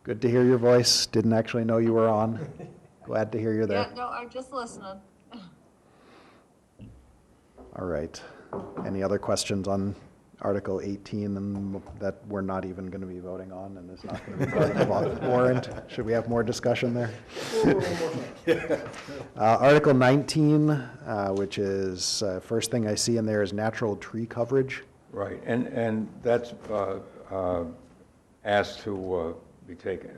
Good to hear your voice. Didn't actually know you were on. Glad to hear you're Yeah, there. no, I'm just listening. All right. Any other questions on Article 18 and that we're not even going to be voting on and is not going to be part of the warrant? Should we have more discussion there? Article 19, which is, first thing I see in there is natural tree coverage. Right, and that's asked to be taken,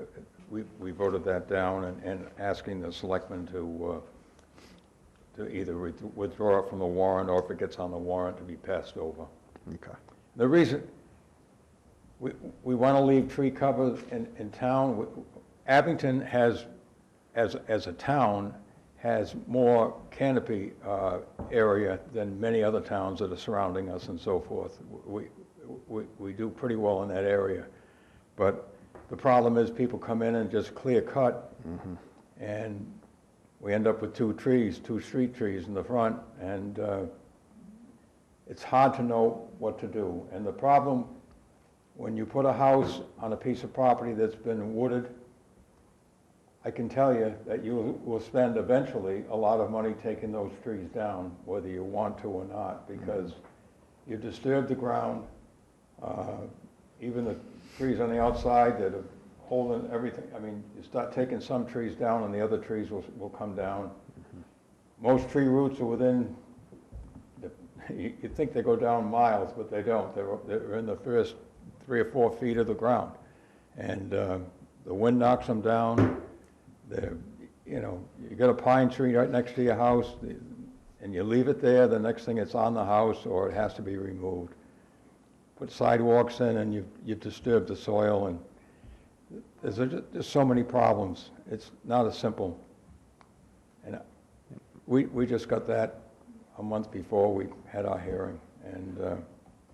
we voted that down, and asking the selectmen to either withdraw it from the warrant, or if it gets on the warrant, to be passed over. Okay. The reason, we want to leave tree cover in town. Abington has, as a town, has more canopy area than many other towns that are surrounding us and so forth. We do pretty well in that area. But the problem is people come in and just clear cut, and we end up with two street trees in the front, and it's hard to know what to do. And the problem, when you put a house on a piece of property that's been wooded, I can tell you that you will spend eventually a lot of money taking those trees down, whether you want to or not, because you disturb the ground. Even the trees on the outside that are holding everything, I mean, you start taking some trees down and the other trees will come down. Most tree roots are within, you'd think they go down miles, but they don't. They're in the first 3 or 4 feet of the ground. And the wind knocks them down. You know, you got a pine tree right next to your house, and you leave it there, the next thing it's on the house or it has to be removed. Put sidewalks in and you've disturbed the soil, and there's just so many problems. It's not as simple. And we just got that a month before we had our hearing, and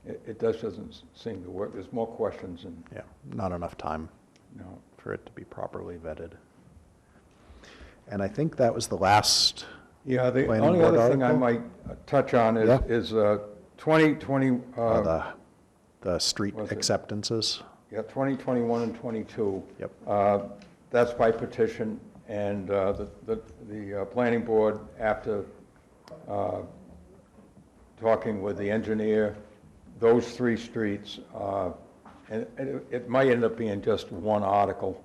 it just doesn't seem to work. There's more questions than... Yeah, not enough time No. for it to be properly vetted. And I think that was the last. Yeah, the planning only board other thing I article? might touch on Yeah. is 2020... The street was it? acceptances. Yeah, 2021 and 22. Yep. That's by petition, and the planning board, after talking with the engineer, those 3 streets, and it might end up being just one article,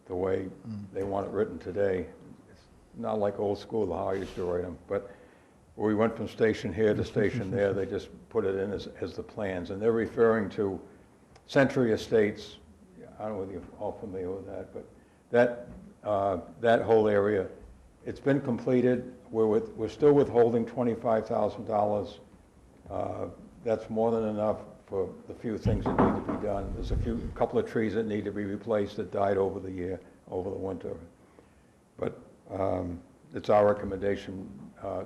the way they want it written today. It's not like old school, how I used to write them, but we went from station here to station there. They just put it in as the plans, and they're referring to Century Estates. I don't know whether you're all familiar with that, but that whole area, it's been completed. We're still withholding $25,000. That's more than enough for the few things that need to be done. There's a couple of trees that need to be replaced that died over the winter. But it's our recommendation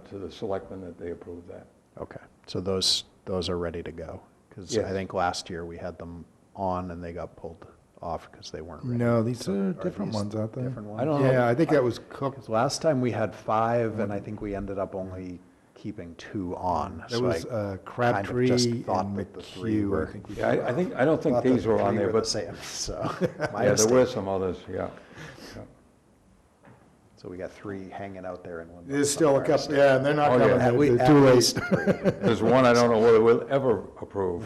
to the selectmen that they approve that. Okay, so those are ready to go? Because Yes. I think last year we had them on and they got pulled off because they weren't ready. No, these are Are different these ones, aren't they? Different ones? I don't know. Yeah, I think that was cooked. 'Cause last time we had 5, and I think we ended up only keeping 2 on. There so was I kind of Crabtree just and thought that the 3 McHugh, were. I think. Yeah, I don't think thought that these the were on 3 there, were the but same, so. my yeah, there mistake. were some others, yeah. So we got 3 hanging out there in limbo. There's still a somewhere. couple, yeah, and they're not Oh, yeah. coming, At they're at too late. least 3. There's one I don't know whether we'll ever approve.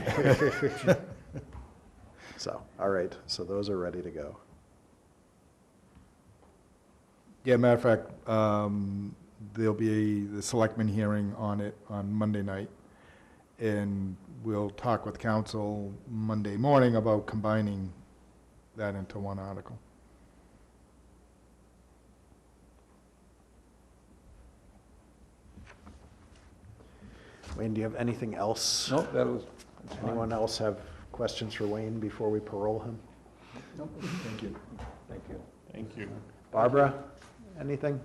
So, all right, so those are ready to go. Yeah, matter of fact, there'll be the selectmen hearing on it on Monday night, and we'll talk with council Monday morning about combining that into one article. Wayne, do you have anything else? Nope, that's fine. Anyone else have questions for Wayne before we parole him? Thank you. Thank you. Thank you. Barbara, anything?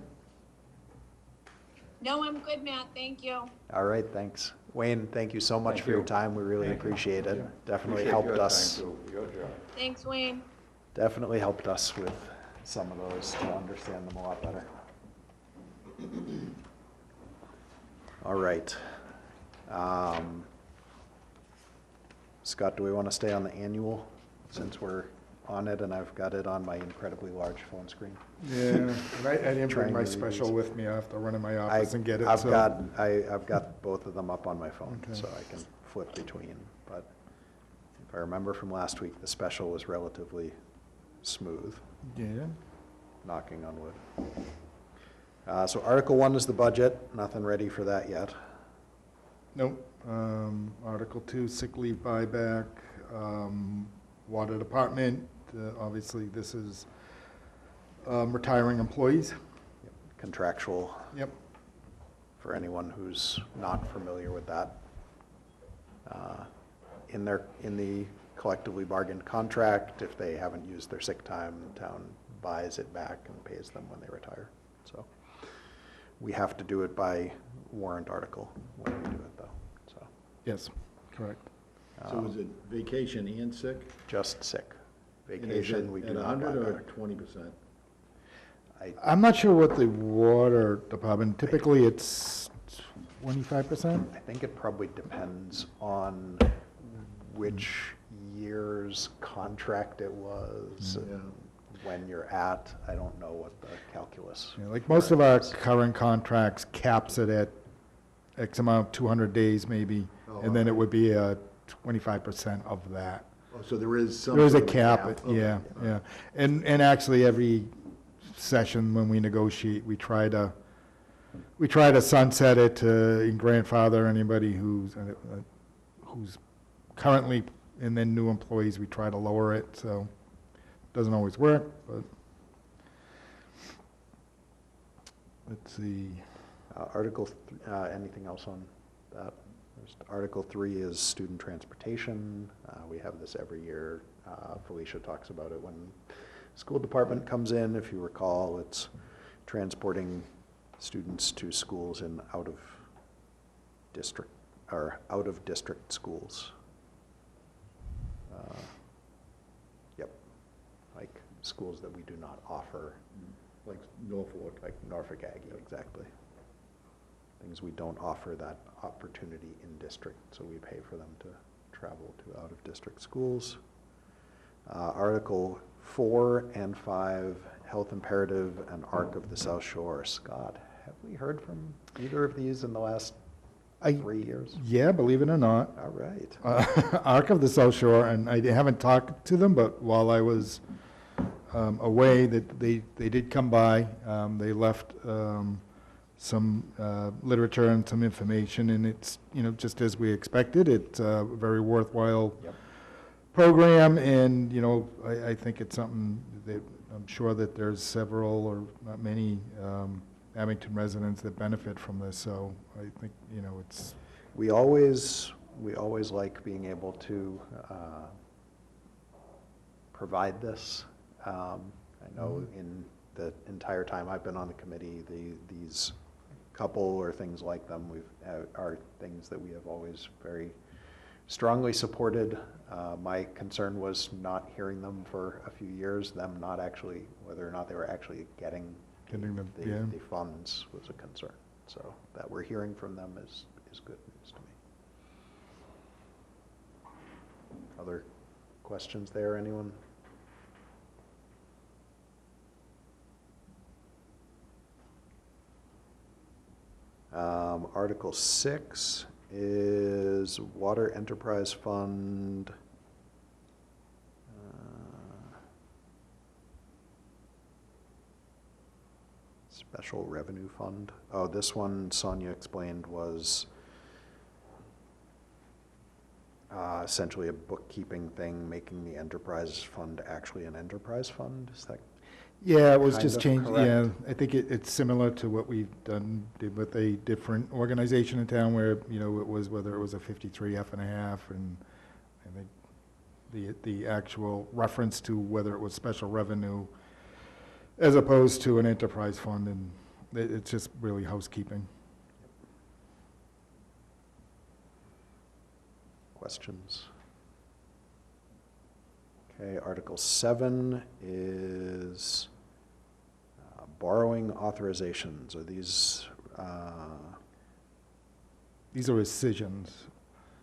No, I'm good, Matt, thank you. All right, thanks. Wayne, thank you so much Thank for your you. time. We really appreciate it. Definitely Appreciate helped your us. time, too, your job. Thanks, Wayne. Definitely helped us with some of those to understand them a lot better. All right. Scott, do we want to stay on the annual since we're on it and I've got it on my incredibly large phone screen? Yeah, and I didn't Trying bring my to read special these. with me. I have to run in my office and get it. I've so- got both of them up on my phone, Okay. so I can flip between. But if I remember from last week, the special was relatively smooth, Yeah. knocking on wood. So Article 1 is the budget. Nothing ready for that yet. Nope. Article 2, sick leave buyback, water department. Obviously, this is retiring employees. Contractual, Yep. for anyone who's not familiar with that. In the collectively bargained contract, if they haven't used their sick time, the town buys it back and pays them when they retire. So We have to do it by warrant article when we do it, though, so. Yes, correct. So is it vacation and sick? Just sick. And is Vacation, it we do at not 100 buy or back. 20%? I'm not sure what the water department, typically it's 25%? I think it probably depends on which year's contract it was, Yeah. and when you're at. I don't know what the calculus. Yeah, like most of our is. current contracts caps it at X amount, 200 days maybe, Oh, and then it okay. would be 25% of that. Oh, so there is some. There is a sort of cap, Okay. yeah, yeah. And actually, every session when we negotiate, we try to sunset it and grandfather anybody who's currently, and then new employees, we try to lower it, so doesn't always work, but let's see. Anything else on that? Article 3 is student transportation. We have this every year. Felicia talks about it when school department comes in. If you recall, it's transporting students to schools in out of district schools. Yep, like schools that we do not offer, Like Norfolk. like Norfolk Aggie, exactly. Things we don't offer that opportunity in district, so we pay for them to travel to out-of-district schools. Article 4 and 5, health imperative and ARC of the South Shore. Scott, have we heard from either of these in the last 3 years? Yeah, believe it or not. All right. ARC of the South Shore, and I haven't talked to them, but while I was away, that they did come by. They left some literature and some information, and it's, just as we expected. It's a very worthwhile Yep. program, and, I think it's something that I'm sure that there's several or not many Abington residents that benefit from this, so I think, it's, We always like being able to provide this. I know in the entire time I've been on the committee, these couple or things like them are things that we have always very strongly supported. My concern was not hearing them for a few years, them not actually, whether or not they were actually getting the funds was a concern. So that we're hearing from them is good news to me. Other questions there, anyone? Article 6 is Water Enterprise Fund. Special Revenue Fund. Oh, this one, Sonia explained, was essentially a bookkeeping thing, making the enterprise fund actually an enterprise fund. Is that yeah, it was kind just of changed, correct? yeah. I think it's similar to what we've did with a different organization in town where, it was, whether it was a 53 F and a half, and I think the actual reference to whether it was special revenue as opposed to an enterprise fund, and it's just really housekeeping. Questions? Okay, Article 7 is borrowing authorizations. Are these, These are rescissions.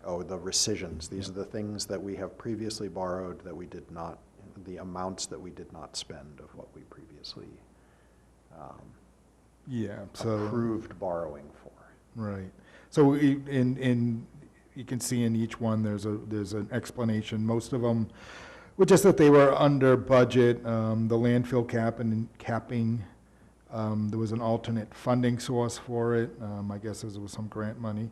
oh, the rescissions. These are the things that we have previously borrowed that we did not, the amounts that we did not spend of what we previously Yeah, so. approved borrowing for. Right. So you can see in each one, there's an explanation. Most of them were just that they were under budget. The landfill capping, there was an alternate funding source for it. I guess there was some grant money.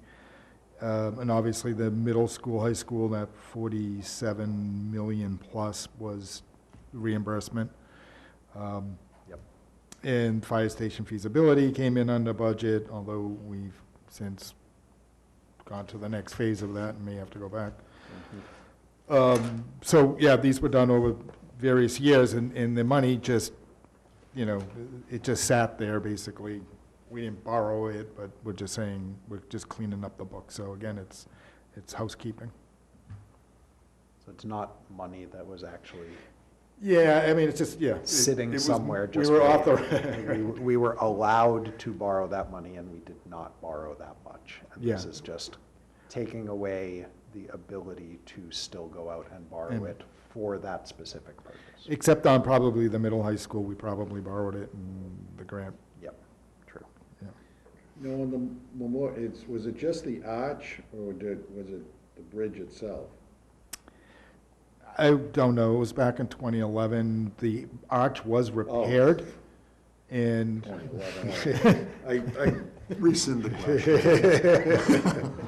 And obviously the middle school, high school, that 47 million plus was reimbursement. Yep. And fire station feasibility came in under budget, although we've since gone to the next phase of that and may have to go back. So, yeah, these were done over various years, and the money just, it just sat there basically we didn't borrow it, but we're just saying, we're just cleaning up the book. So again, it's housekeeping. So it's not money that was actually Yeah, I mean, it's just, yeah. sitting it was- somewhere just. We were waiting. We were allowed to borrow that money, and we did not borrow that much. And this Yeah. is just taking away the ability to still go out and borrow And- it for that specific purpose. Except on probably the middle high school, we probably borrowed it, and the grant, Yep, true. yeah. No, on the memorial, was it just the arch, or was it the bridge itself? I don't know, it was back in 2011, the arch was repaired, and 2011, I rescind the question.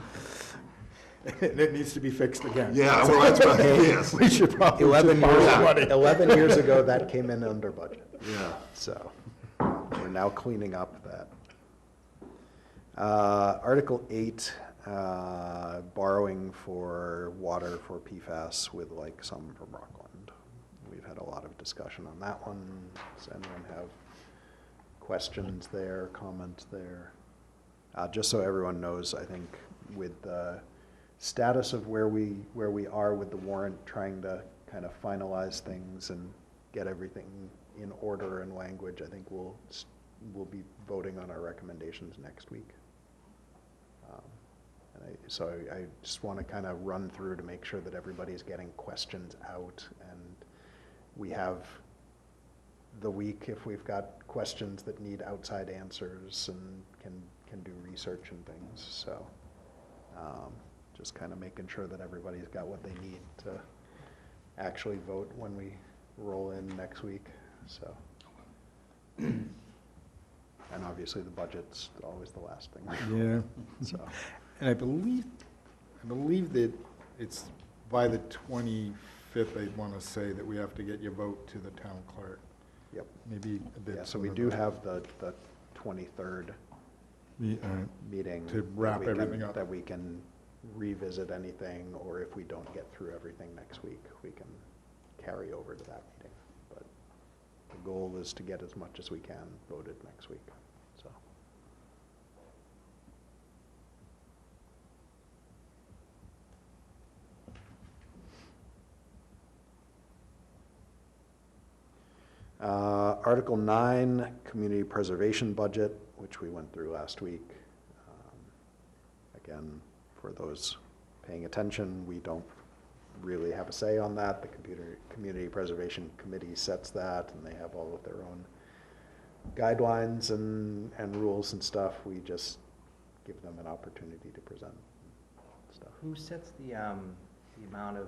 it needs to be fixed again. Yeah, well, that's what, yes. We should probably. 11 borrow years, money. 11 years ago, that came in under budget. Yeah. So we're now cleaning up that. Article 8, borrowing for water for PFAS with like some from Rockland. We've had a lot of discussion on that one. Does anyone have questions there, comments there? Just so everyone knows, I think with the status of where we are with the warrant, trying to kind of finalize things and get everything in order and language, I think we'll be voting on our recommendations next week. So I just want to kind of run through to make sure that everybody's getting questions out, and we have the week if we've got questions that need outside answers and can do research and things. So just kind of making sure that everybody's got what they need to actually vote when we roll in next week. So, and obviously the budget's always the last thing. Yeah. So. And I believe that it's by the 25th, I want to say, that we have to get your vote to the town clerk. Yep. Maybe a bit. Yeah, so we sooner do than have the 23rd meeting. to wrap that we can- everything up. That we can revisit anything, or if we don't get through everything next week, we can carry over to that meeting. But the goal is to get as much as we can voted next week, so. Article 9, community preservation budget, which we went through last week. Again, for those paying attention, we don't really have a say on that. The Community Preservation Committee sets that, and they have all of their own guidelines and rules and stuff. We just give them an opportunity to present stuff. Who sets the amount of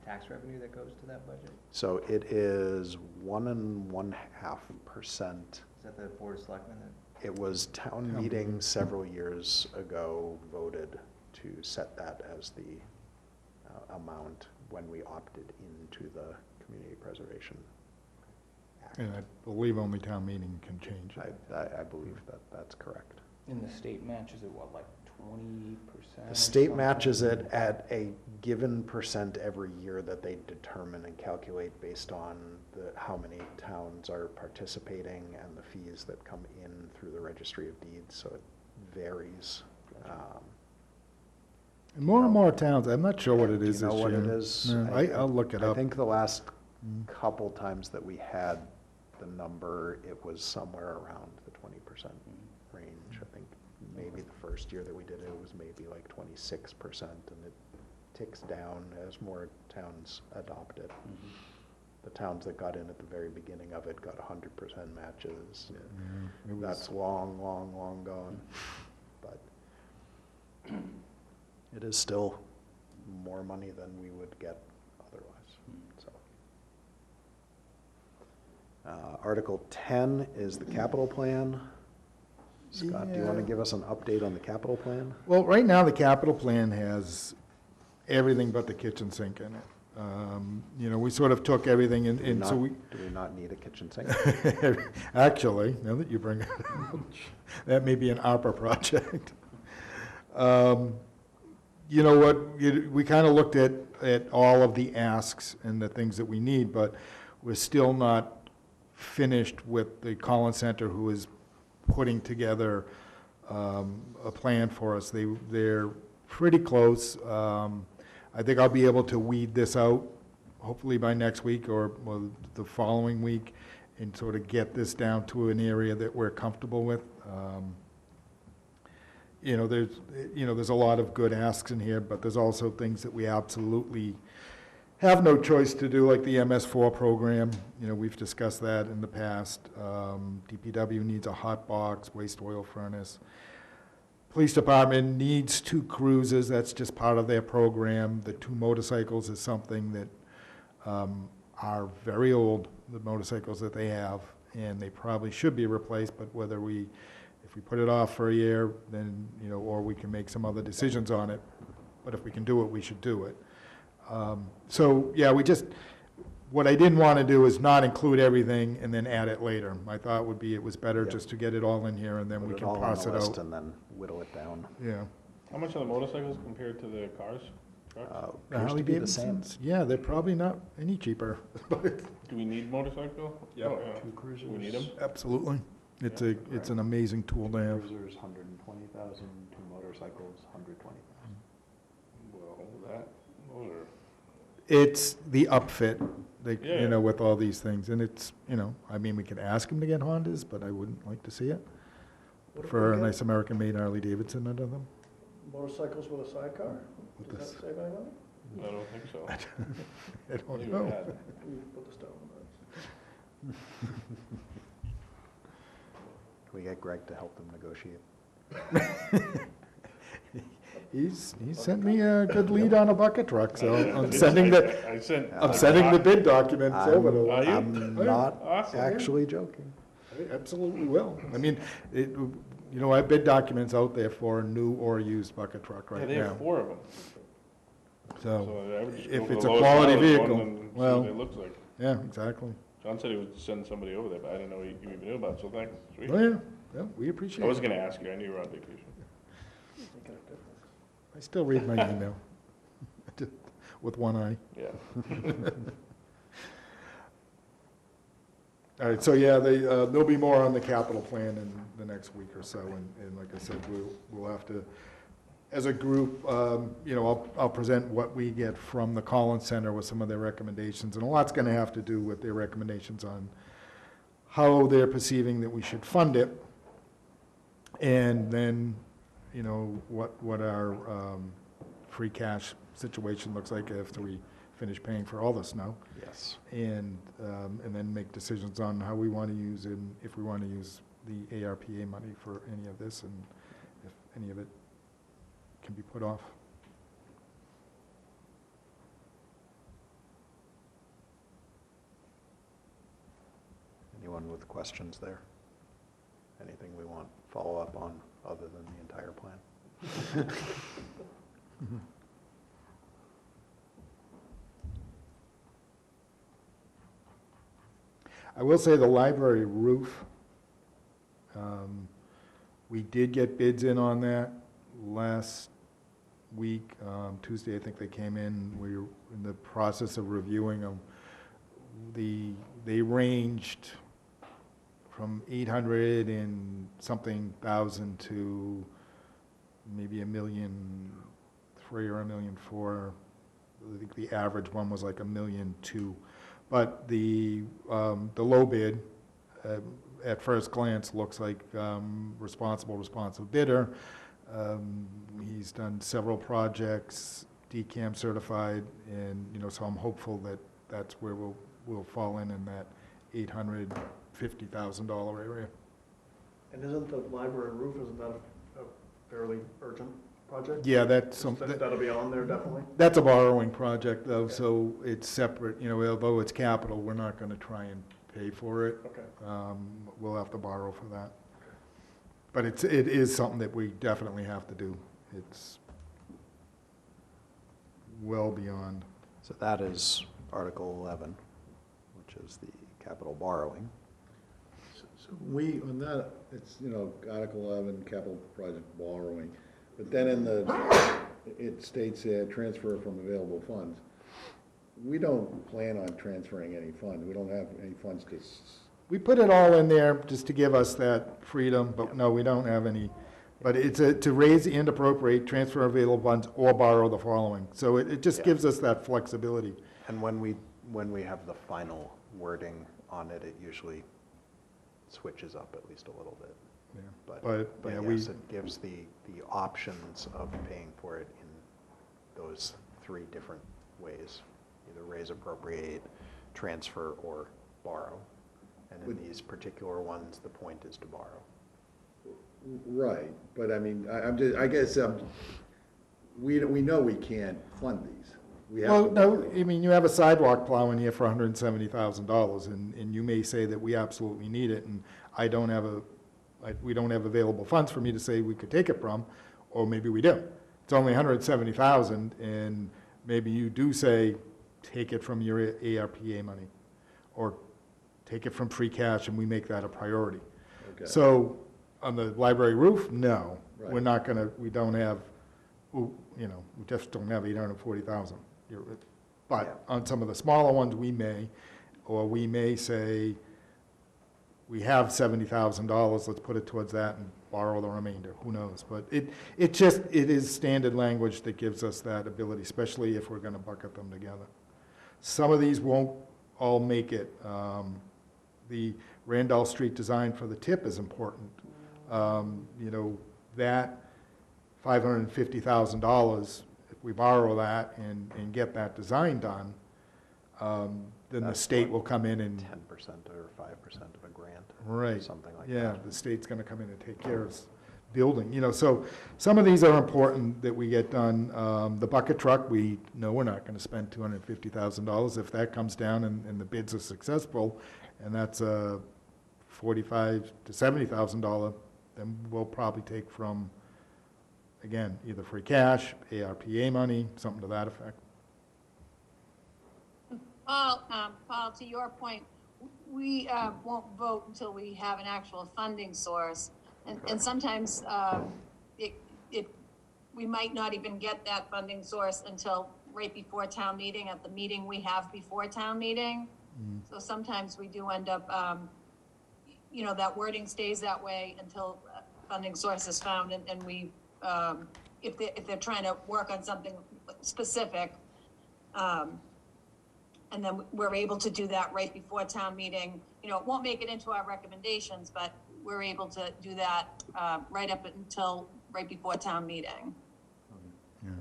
tax revenue that goes to that budget? So it is 1.5%. Is that the Board of Selectmen? It was town meeting several years ago voted to set that as the amount when we opted into the Community Preservation Act. And I believe only town meeting can change it. I believe that that's correct. And the state matches it, what, like 20%? The state matches it at a given percent every year that they determine and calculate based on how many towns are participating and the fees that come in through the Registry of Deeds, so it varies. And more towns, I'm not sure what it is Do you this know year. what it is? No, I'll look it I up. think the last couple times that we had the number, it was somewhere around the 20% range. I think maybe the first year that we did it, it was maybe like 26%, and it ticks down as more towns adopt it. Mhm. The towns that got in at the very beginning of it got 100% matches. Yeah, it was- That's long, long, long gone, but it is still more money than we would get otherwise, so. Article 10 is the capital plan. Scott, do you want to Yeah. give us an update on the capital plan? Well, right now, the capital plan has everything but the kitchen sink in it. You know, we sort of took everything and so we. Do we not need a kitchen sink? Actually, now that you bring it up, that may be an ARPA project. You know what, we kind of looked at all of the asks and the things that we need, but we're still not finished with the Collins Center, who is putting together a plan for us. They're pretty close. I think I'll be able to weed this out, hopefully by next week or the following week, and sort of get this down to an area that we're comfortable with. There's a lot of good asks in here, but there's also things that we absolutely have no choice to do, like the MS4 program. We've discussed that in the past. DPW needs a hot box, waste oil furnace. Police department needs 2 cruisers. That's just part of their program. The 2 motorcycles is something that are very old, the motorcycles that they have, and they probably should be replaced, but if we put it off for a year, then, or we can make some other decisions on it, but if we can do it, we should do it. What I didn't want to do is not include everything and then add it later. My thought would be it was better just to get it all in here, and then we can parse it out. And then whittle it down. Yeah. How much are the motorcycles compared to the cars, trucks? Appears to be the same. Harley-Davidsons, yeah, they're probably not any cheaper. Do we need motorcycle? Yeah. Oh, yeah. 2 cruisers. Do we need them? Absolutely. It's an amazing tool to have. Cruisers, 120,000, 2 motorcycles, 120,000. Well, those are, It's the upfit, Yeah. with all these things, and it's, we could ask them to get Hondas, but I wouldn't like to see it. For a nice American-made Harley-Davidson under them. Motorcycles with a sidecar? With Does this- that save any money? I don't think so. I don't Leave it know. at. We put the stone on Can we get Greg to help them negotiate? He's sent me a good lead on a bucket truck, so I'm sending the, I sent. I'm sending the bid documents over to Are you? I'm not Awesome. actually joking. I absolutely will. I have bid documents out there for a new or used bucket truck Yeah, right they now. have 4 of them. So, I would just go if for it's the a lowest quality mileage vehicle, one and see well- what it looks like. yeah, exactly. John said he would send somebody over there, but I didn't know you even knew about it, so thanks. Sweet. Oh, yeah, we appreciate I it. was gonna ask you, I knew you were on vacation. I still read my email with one eye. Yeah. All right, so there'll be more on the capital plan in the next week or so, and like I said, we'll have to, as a group, I'll present what we get from the Collins Center with some of their recommendations, and a lot's gonna have to do with their recommendations on how they're perceiving that we should fund it, and then, what our free cash situation looks like after we finish paying for all the snow. Yes. And then make decisions on how we want to use it, and if we want to use the ARPA money for any of this, and if any of it can be put off. Anyone with questions there? Anything we want follow-up on other than the entire plan? I will say the library roof, we did get bids in on that last week. Tuesday, I think they came in. We were in the process of reviewing them. They ranged from 800 and something thousand to maybe $1.3 million or $1.4 million. I think the average one was like $1.2 million. But the low bid, at first glance, looks like responsive bidder. He's done several projects, DCAM certified, and so I'm hopeful that that's where we'll fall in that $850,000 area. And isn't the library roof, isn't that a fairly urgent project? Yeah, that's something. That'll be on there, definitely? That's a borrowing project, though, Okay. so it's separate. Although it's capital, we're not going to try and pay for it. Okay. We'll have to borrow for that. But it is something that we definitely have to do. It's well beyond. So that is Article 11, which is the capital borrowing. So we, on that, it's, Article 11, capital project borrowing, but then it states transfer from available funds. We don't plan on transferring any funds. We don't have any funds to We put it all in there just to give us that freedom, but no, we don't have any. But it's to raise and appropriate, transfer available funds, or borrow the following. So it just Yeah. gives us that flexibility. And when we have the final wording on it, it usually switches up at least a little bit. Yeah. But yeah, yes, it gives the options of paying for it in those three different ways, either raise, appropriate, transfer, or borrow. And in these particular ones, the point is to borrow. Right, but I mean, I guess, we know we can't fund these. We have Well, to no, borrow. I mean, you have a sidewalk plow in here for $170,000, and you may say that we absolutely need it, and we don't have available funds for me to say we could take it from, or maybe we do. It's only $170,000, and maybe you do say, take it from your ARPA money, or take it from free cash, and we make that a priority. Okay. So, on the library roof, no, we're Right. not gonna, we don't have, we just don't have 840,000. But Yeah. on some of the smaller ones, we may, or we may say, we have $70,000, let's put it towards that and borrow the remainder, who knows? But it is standard language that gives us that ability, especially if we're gonna bucket them together. Some of these won't all make it. The Randolph Street design for the tip is important. That $550,000, if we borrow that and get that design done, then the That's state what, will come in and, 10% or 5% of a grant. right, Something like that. yeah, the state's gonna come in and take care of building, so some of these are important that we get done. The bucket truck, we know we're not gonna spend $250,000. If that comes down and the bids are successful, and that's a $45,000 to $70,000, then we'll probably take from, again, either free cash, ARPA money, something to that effect. Paul, to your point, we won't vote until we have an actual funding source. And sometimes we might not even get that funding source until right before town meeting, at the meeting we have before town meeting. So sometimes we do end up, that wording stays that way until funding source is found, and we, if they're trying to work on something specific, and then we're able to do that right before town meeting. It won't make it into our recommendations, but we're able to do that right up until right before town meeting.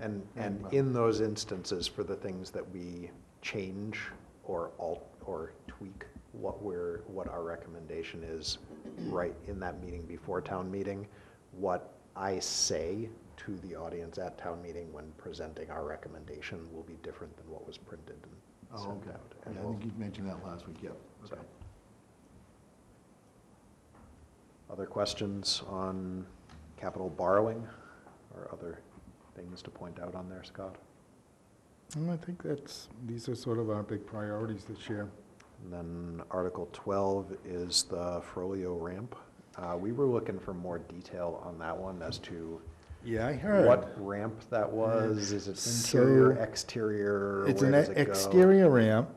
And in those instances, for the things that we change or tweak, what our recommendation is right in that meeting before town meeting, what I say to the audience at town meeting when presenting our recommendation will be different than what was printed and sent Okay. out. Yeah, I think you mentioned that last week, yep. So. Other questions on capital borrowing or other things to point out on there, Scott? I think these are sort of our big priorities this year. And then Article 12 is the Frollo ramp. We were looking for more detail on that one as to Yeah, I heard. what ramp that was. Is it So, interior, exterior? It's Where an does it go? exterior ramp.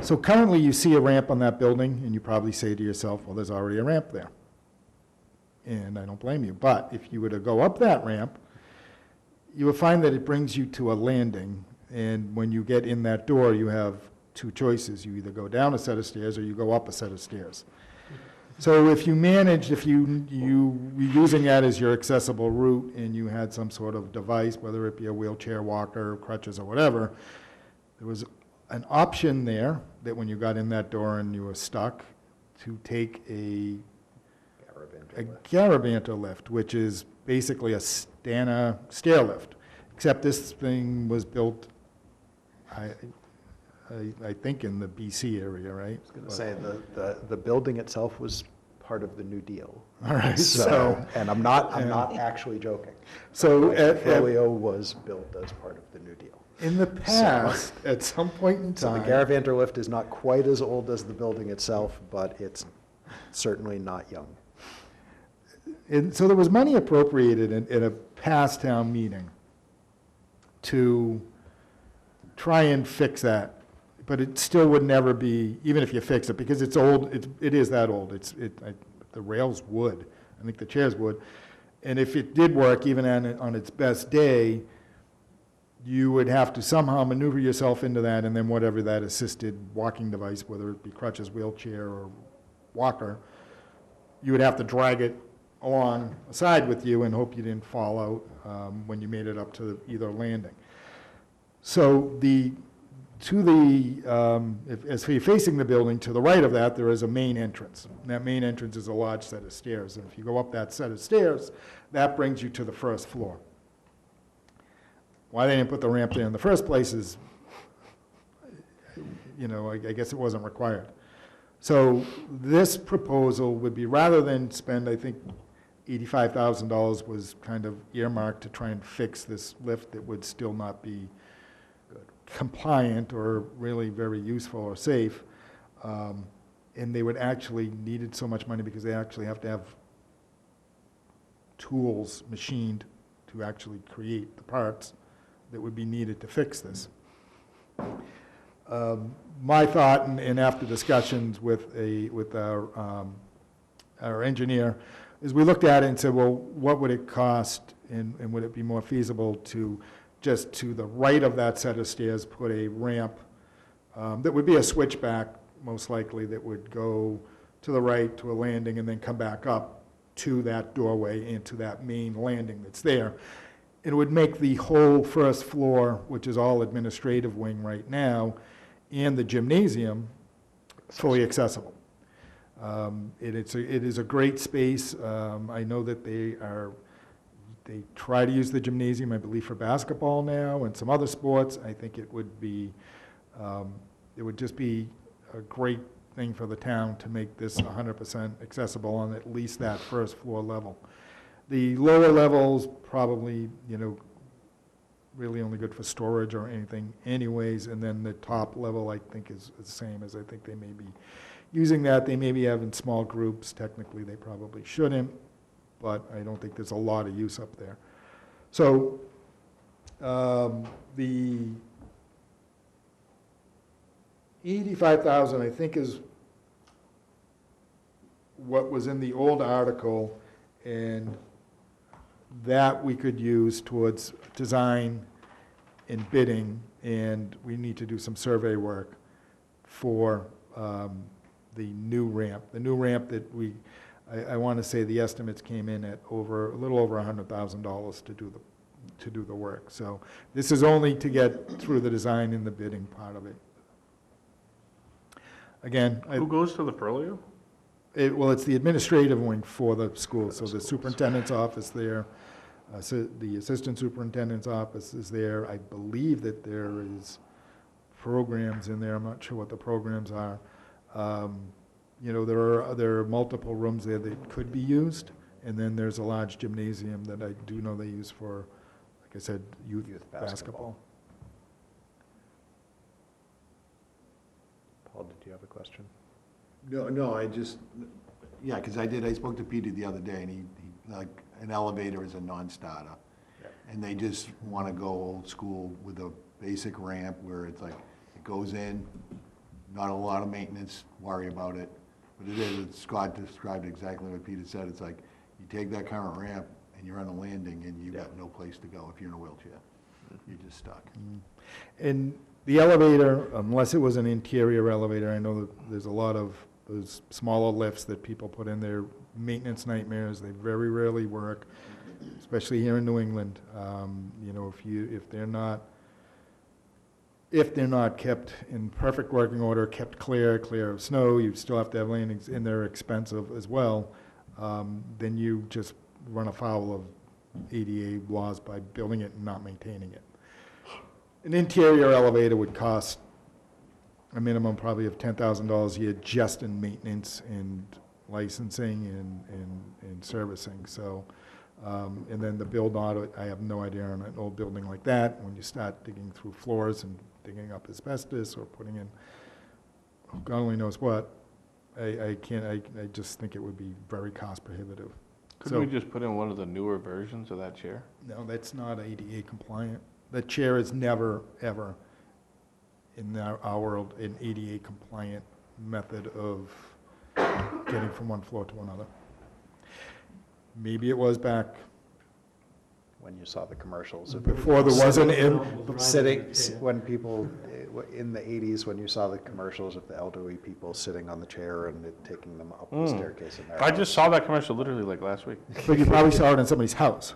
So currently you see a ramp on that building and you probably say to yourself, well, there's already a ramp there. And I don't blame you. But if you were to go up that ramp, you will find that it brings you to a landing. And when you get in that door, you have two choices. You either go down a set of stairs or you go up a set of stairs. So if you managed, if you were using that as your accessible route and you had some sort of device, whether it be a wheelchair, walker, crutches, or whatever, there was an option there that when you got in that door and you were stuck, to take a Garavanta lift, which is basically a stair lift, except this thing was built, I think in the BC area, right? I was going to say, the building itself was part of the New Deal. All right, So, and I'm not actually joking. So Frollo was built as part of the New Deal. in the past, at some point in So the time, Garavanta lift is not quite as old as the building itself, but it's certainly not young. and so there was money appropriated in a past town meeting to try and fix that but it still would never be, even if you fix it, because it's old, it is that old. The rails would, I think the chairs would. And if it did work, even on its best day, you would have to somehow maneuver yourself into that, and then whatever that assisted walking device, whether it be crutches, wheelchair, or walker, you would have to drag it along the side with you and hope you didn't fall out when you made it up to either landing. So as you're facing the building, to the right of that, there is a main entrance. And that main entrance is a large set of stairs. And if you go up that set of stairs, that brings you to the first floor. Why they didn't put the ramp there in the first place is, I guess it wasn't required. So this proposal would be, rather than spend, I think, $85,000 was kind of earmarked to try and fix this lift that would still not be compliant or really very useful or safe. And they would actually needed so much money because they actually have to have tools machined to actually create the parts that would be needed to fix this. My thought, and after discussions with our engineer, is we looked at it and said, well, what would it cost, and would it be more feasible to just to the right of that set of stairs put a ramp that would be a switchback, most likely, that would go to the right to a landing and then come back up to that doorway and to that main landing that's there. It would make the whole first floor, which is all administrative wing right now, and the gymnasium fully accessible. It is a great space. I know that they try to use the gymnasium, I believe, for basketball now and some other sports. I think it would just be a great thing for the town to make this 100% accessible on at least that first floor level. The lower levels probably, really only good for storage or anything anyways, and then the top level I think is the same, as I think they may be using that. They may be having small groups. Technically they probably shouldn't, but I don't think there's a lot of use up there. So the $85,000 I think is what was in the old article, and that we could use towards design and bidding, and we need to do some survey work for the new ramp. The new ramp that I want to say the estimates came in at a little over $100,000 to do the work. So this is only to get through the design and the bidding part of it. Again, Who goes to the Pearlio? Well, it's the administrative wing for the school, so the superintendent's office there, so the assistant superintendent's office is there. I believe that there is programs in there. I'm not sure what the programs are. There are multiple rooms there that could be used, and then there's a large gymnasium that I do know they use for, like I said, youth basketball. Paul, did you have a question? No, because I spoke to Peter the other day, and he like, an elevator is a non-starter. Yeah. And they just want to go old school with a basic ramp where it's like, it goes in, not a lot of maintenance, worry about it. But Scott described exactly what Peter said. It's like, you take that current ramp and you're on a landing and you got no place to go if you're in a wheelchair. You're just stuck. And the elevator, unless it was an interior elevator, I know that there's a lot of those smaller lifts that people put in there, maintenance nightmares. They very rarely work, especially here in New England. If they're not kept in perfect working order, kept clear of snow, you still have to have landings, and they're expensive as well, then you just run afoul of ADA laws by building it and not maintaining it. An interior elevator would cost a minimum probably of $10,000 a year just in maintenance and licensing and servicing. So, and then the build audit, I have no idea on an old building like that. When you start digging through floors and digging up asbestos or putting in, God only knows what, I just think it would be very cost prohibitive. Couldn't we just put in one of the newer versions of that chair? No, that's not ADA compliant. The chair is never, ever in our world, an ADA compliant method of getting from one floor to another. Maybe it was back When you saw the commercials. of before there wasn't, Sitting, when people, in the 80s, when you saw the commercials of the elderly people sitting on the chair and it taking them up the staircase in their I house. just saw that commercial literally like last week. but you probably saw it in somebody's house.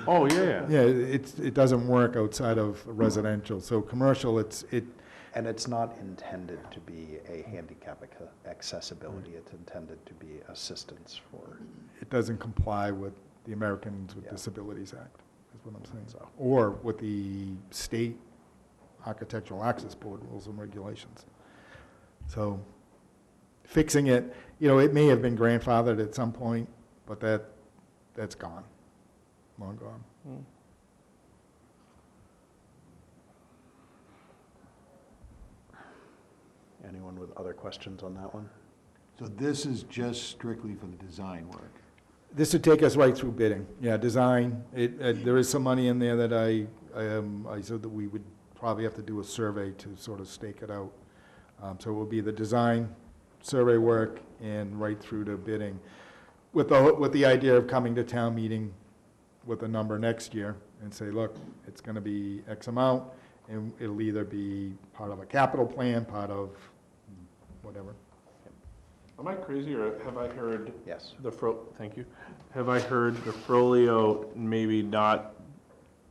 Oh, yeah. Yeah, it doesn't work outside of residential, so commercial, And it's not intended to be a handicap accessibility, it's intended to be assistance for, it doesn't comply with the Americans with Yeah. Disabilities Act, is what I'm saying. Or with the state Architectural Access Board rules and regulations. So fixing it, it may have been grandfathered at some point, but that's gone, long gone. anyone with other questions on that one? So this is just strictly for the design work? This would take us right through bidding. Yeah, design, there is some money in there that I said that we would probably have to do a survey to sort of stake it out. So it will be the design, survey work, and right through to bidding, with the idea of coming to town meeting with a number next year and say, look, it's gonna be X amount, and it'll either be part of a capital plan, part of whatever. Am I crazy, or have I heard Yes. thank you. Have I heard the Frollo maybe not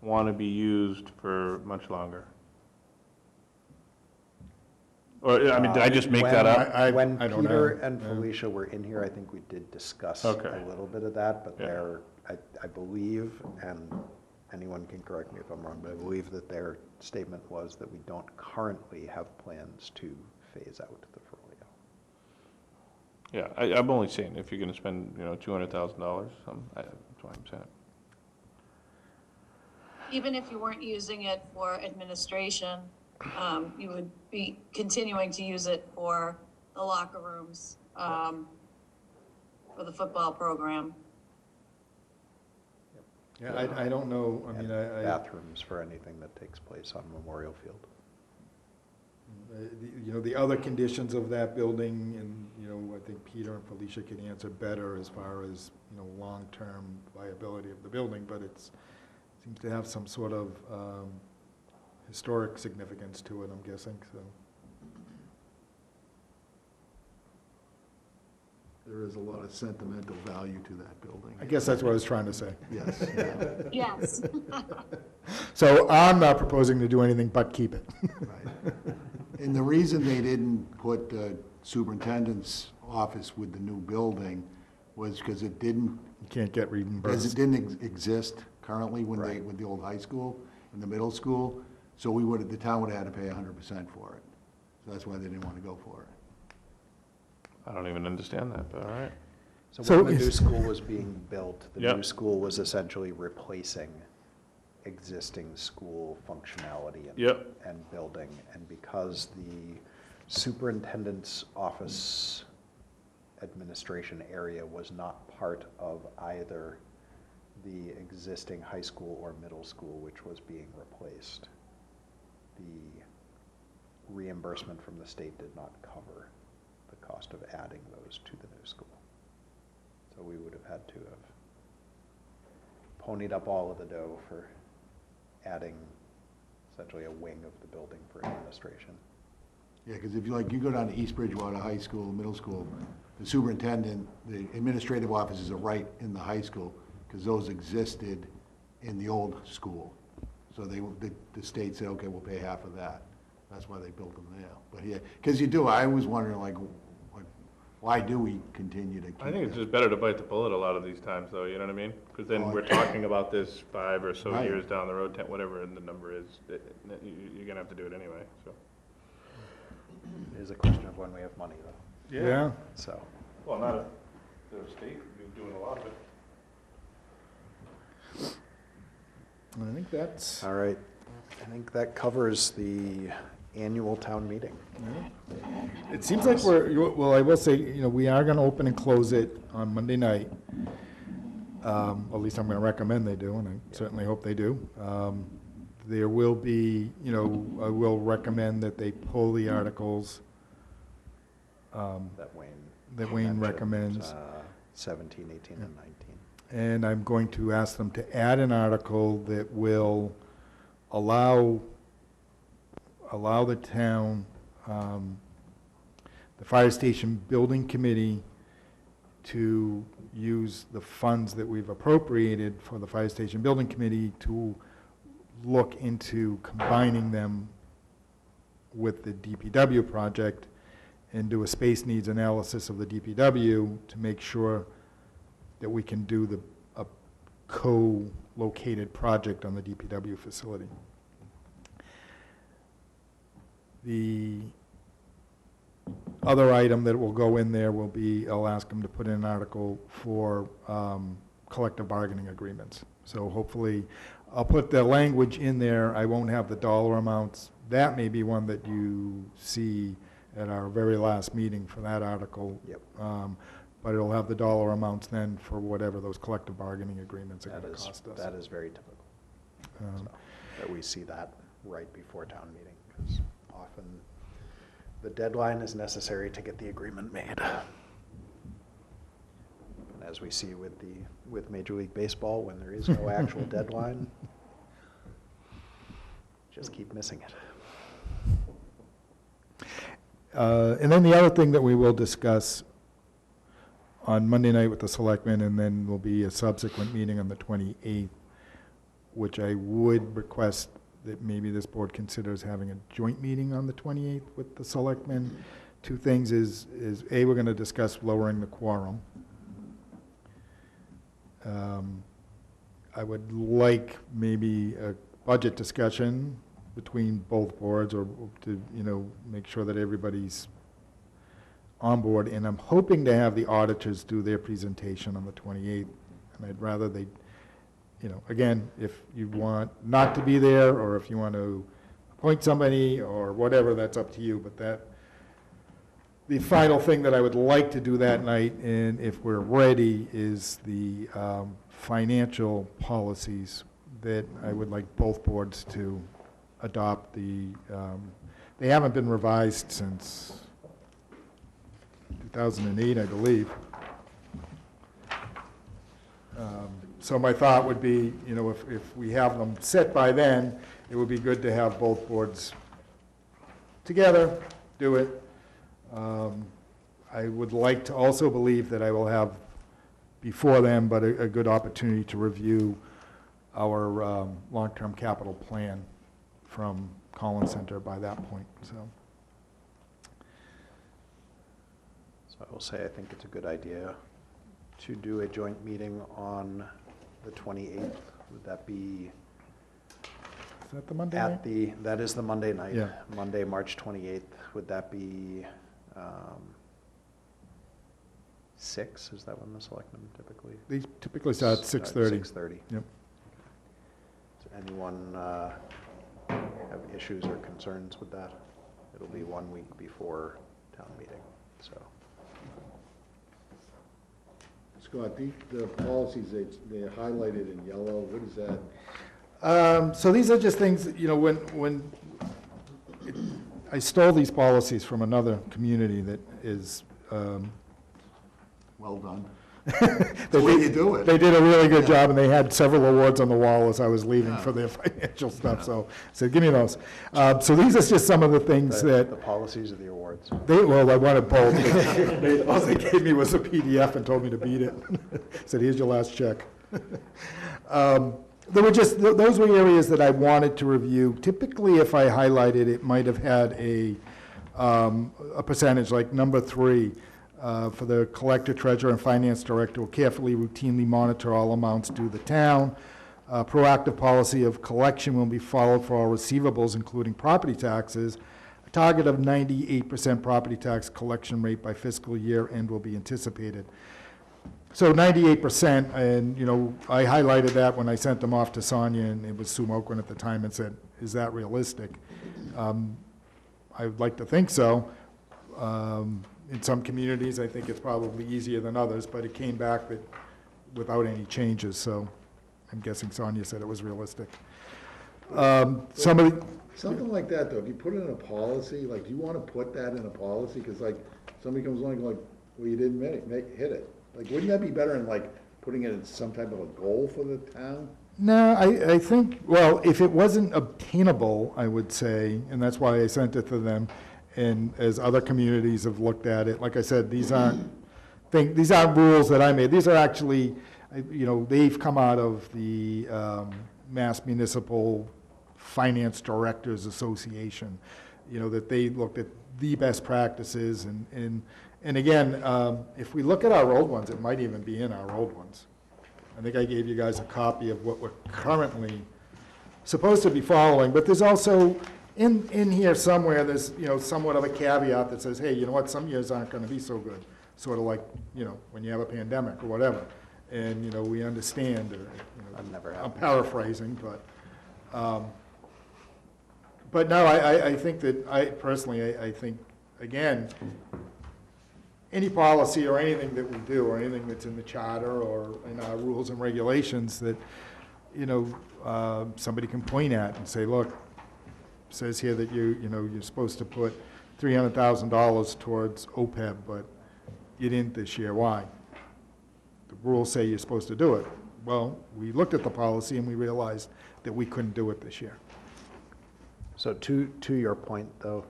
want to be used for much longer? Or, I mean, did I just make that up? When I don't Peter know. and Yeah. Felicia were in here, I think we did discuss Okay. a little bit of that, but Yeah. I believe, and anyone can correct me if I'm wrong, but I believe that their statement was that we don't currently have plans to phase out the Frollo. Yeah, I'm only saying, if you're gonna spend, $200,000, that's why I'm saying. Even if you weren't using it for administration, you would be continuing to use it for the locker rooms, for the football program. Yeah, I don't know, I mean, And bathrooms for anything that takes place on Memorial Field. The other conditions of that building, and, I think Peter and Felicia can answer better as far as, long-term viability of the building, but seems to have some sort of historic significance to it, I'm guessing, so. There is a lot of sentimental value to that building. I guess that's what I was trying to say. Yes. Yes. So I'm not proposing to do anything but keep it. Right. And the reason they didn't put the superintendent's office with the new building was because it didn't, You can't get because it reimbursed. didn't exist currently when Right. with the old high school and the middle school. So the town would have had to pay 100% for it. So that's why they didn't want to go for it. I don't even understand that, but all right. So So when the new is- school was being built, the Yep. new school was essentially replacing existing school functionality Yep. and building. And because the superintendent's office administration area was not part of either the existing high school or middle school, which was being replaced, the reimbursement from the state did not cover the cost of adding those to the new school. So we would have had to have ponied up all of the dough for adding essentially a wing of the building for administration. Yeah, because if you go down to East Bridgewater High School, middle school, the superintendent, the administrative offices are right in the high school, because those existed in the old school. So the state said, okay, we'll pay half of that. That's why they built them there. But yeah, because I was wondering, why do we continue to keep I think it's it? just better to bite the bullet a lot of these times, though, you know what I mean? Because then Oh, we're talking about this 5 or so Right. years down the road, 10, whatever the number is, you're gonna have to do it anyway, so. It is a question of when we have money, though, Yeah. so. Well, not if the state is doing a lot of it. I think that's, All right, I think that covers the annual town meeting. it seems like well, I will say, we are going to open and close it on Monday night. At least I'm going to recommend they do, and I certainly hope they do. there will be, you know, I will recommend that they pull the articles That Wayne. that Wayne mentioned, recommends. 17, 18, and 19. And I'm going to ask them to add an article that will allow the town, the fire station building committee to use the funds that we've appropriated for the fire station building committee to look into combining them with the DPW project and do a space needs analysis of the DPW to make sure that we can do a co-located project on the DPW facility. The other item that will go in there will be, I'll ask them to put in an article for collective bargaining agreements. So hopefully, I'll put the language in there. I won't have the dollar amounts. That may be one that you see at our very last meeting for that article. Yep. But it'll have the dollar amounts then for whatever those collective bargaining agreements are going to cost us. That is very typical. So, that we see that right before town meeting, because often the deadline is necessary to get the agreement made. And as we see with Major League Baseball, when there is no actual deadline, just keep missing it. And then the other thing that we will discuss on Monday night with the Selectmen, and then will be a subsequent meeting on the 28th, which I would request that maybe this board considers having a joint meeting on the 28th with the Selectmen. Two things is A, we're going to discuss lowering the quorum. I would like maybe a budget discussion between both boards, or to, you know, make sure that everybody's on board. And I'm hoping to have the auditors do their presentation on the 28th. And I'd rather they, you know, again, if you want not to be there, or if you want to appoint somebody or whatever, that's up to you. But the final thing that I would like to do that night, and if we're ready, is the financial policies that I would like both boards to adopt. They haven't been revised since 2008, I believe. So my thought would be, you know, if we have them set by then, it would be good to have both boards together, do it. I would like to also believe that I will have before then, but a good opportunity to review our long-term capital plan from Collins Center by that point, so. So I will say, I think it's a good idea to do a joint meeting on the 28th. Would that be? Is that the Monday night? That is the Monday night. Yeah. Monday, March 28th. Would that be 6? Is that when the selectmen typically? They typically start at 6:30. 6:30. Yep. Does anyone have issues or concerns with that? It'll be 1 week before town meeting, so. Scott, the policies, they're highlighted in yellow, what is that? So these are just things that, you know, when I stole these policies from another community that is, Well done. That's the way you do it. They did a really good job, and they had several awards on the wall as I was leaving for their financial stuff, so I said, give me those. So these are just some of the things that, The policies of the awards. well, I wanted both. All they gave me was a PDF and told me to beat it. Said, here's your last check. There were just, those were areas that I wanted to review. Typically, if I highlighted, it might have had a percentage, like number 3, for the collector, treasurer, and finance director will carefully, routinely monitor all amounts due the town. Proactive policy of collection will be followed for all receivables, including property taxes. A target of 98% property tax collection rate by fiscal year end will be anticipated. So 98%, and, you know, I highlighted that when I sent them off to Sonia, and it was Sue Mokran at the time, and said, is that realistic? I would like to think so. In some communities, I think it's probably easier than others, but it came back that without any changes, so I'm guessing Sonia said it was realistic. Somebody, Something like that, though, if you put it in a policy, like, do you want to put that in a policy? Because like, somebody comes along like, well, you didn't hit it. Like, wouldn't that be better in like, putting it in some type of a goal for the town? no, I think, well, if it wasn't obtainable, I would say, and that's why I sent it to them, and as other communities have looked at it, like I said, these aren't rules that I made. These are actually, they've come out of the Mass Municipal Finance Directors Association, that they looked at the best practices, and again, if we look at our old ones, it might even be in our old ones. I think I gave you guys a copy of what we're currently supposed to be following, but there's also, in here somewhere, there's, somewhat of a caveat that says, hey, you know what, some years aren't gonna be so good, sort of like, when you have a pandemic or whatever, and, we understand, or, I'm paraphrasing, but no, I think that, I think, again, any policy or anything that we do, or anything that's in the charter or in our rules and regulations that, somebody can point at and say, look, it says here that you're supposed to put $300,000 towards OPEB, but you didn't this year. Why? The rules say you're supposed to do it. Well, we looked at the policy and we realized that we couldn't do it this year. So to your point, though,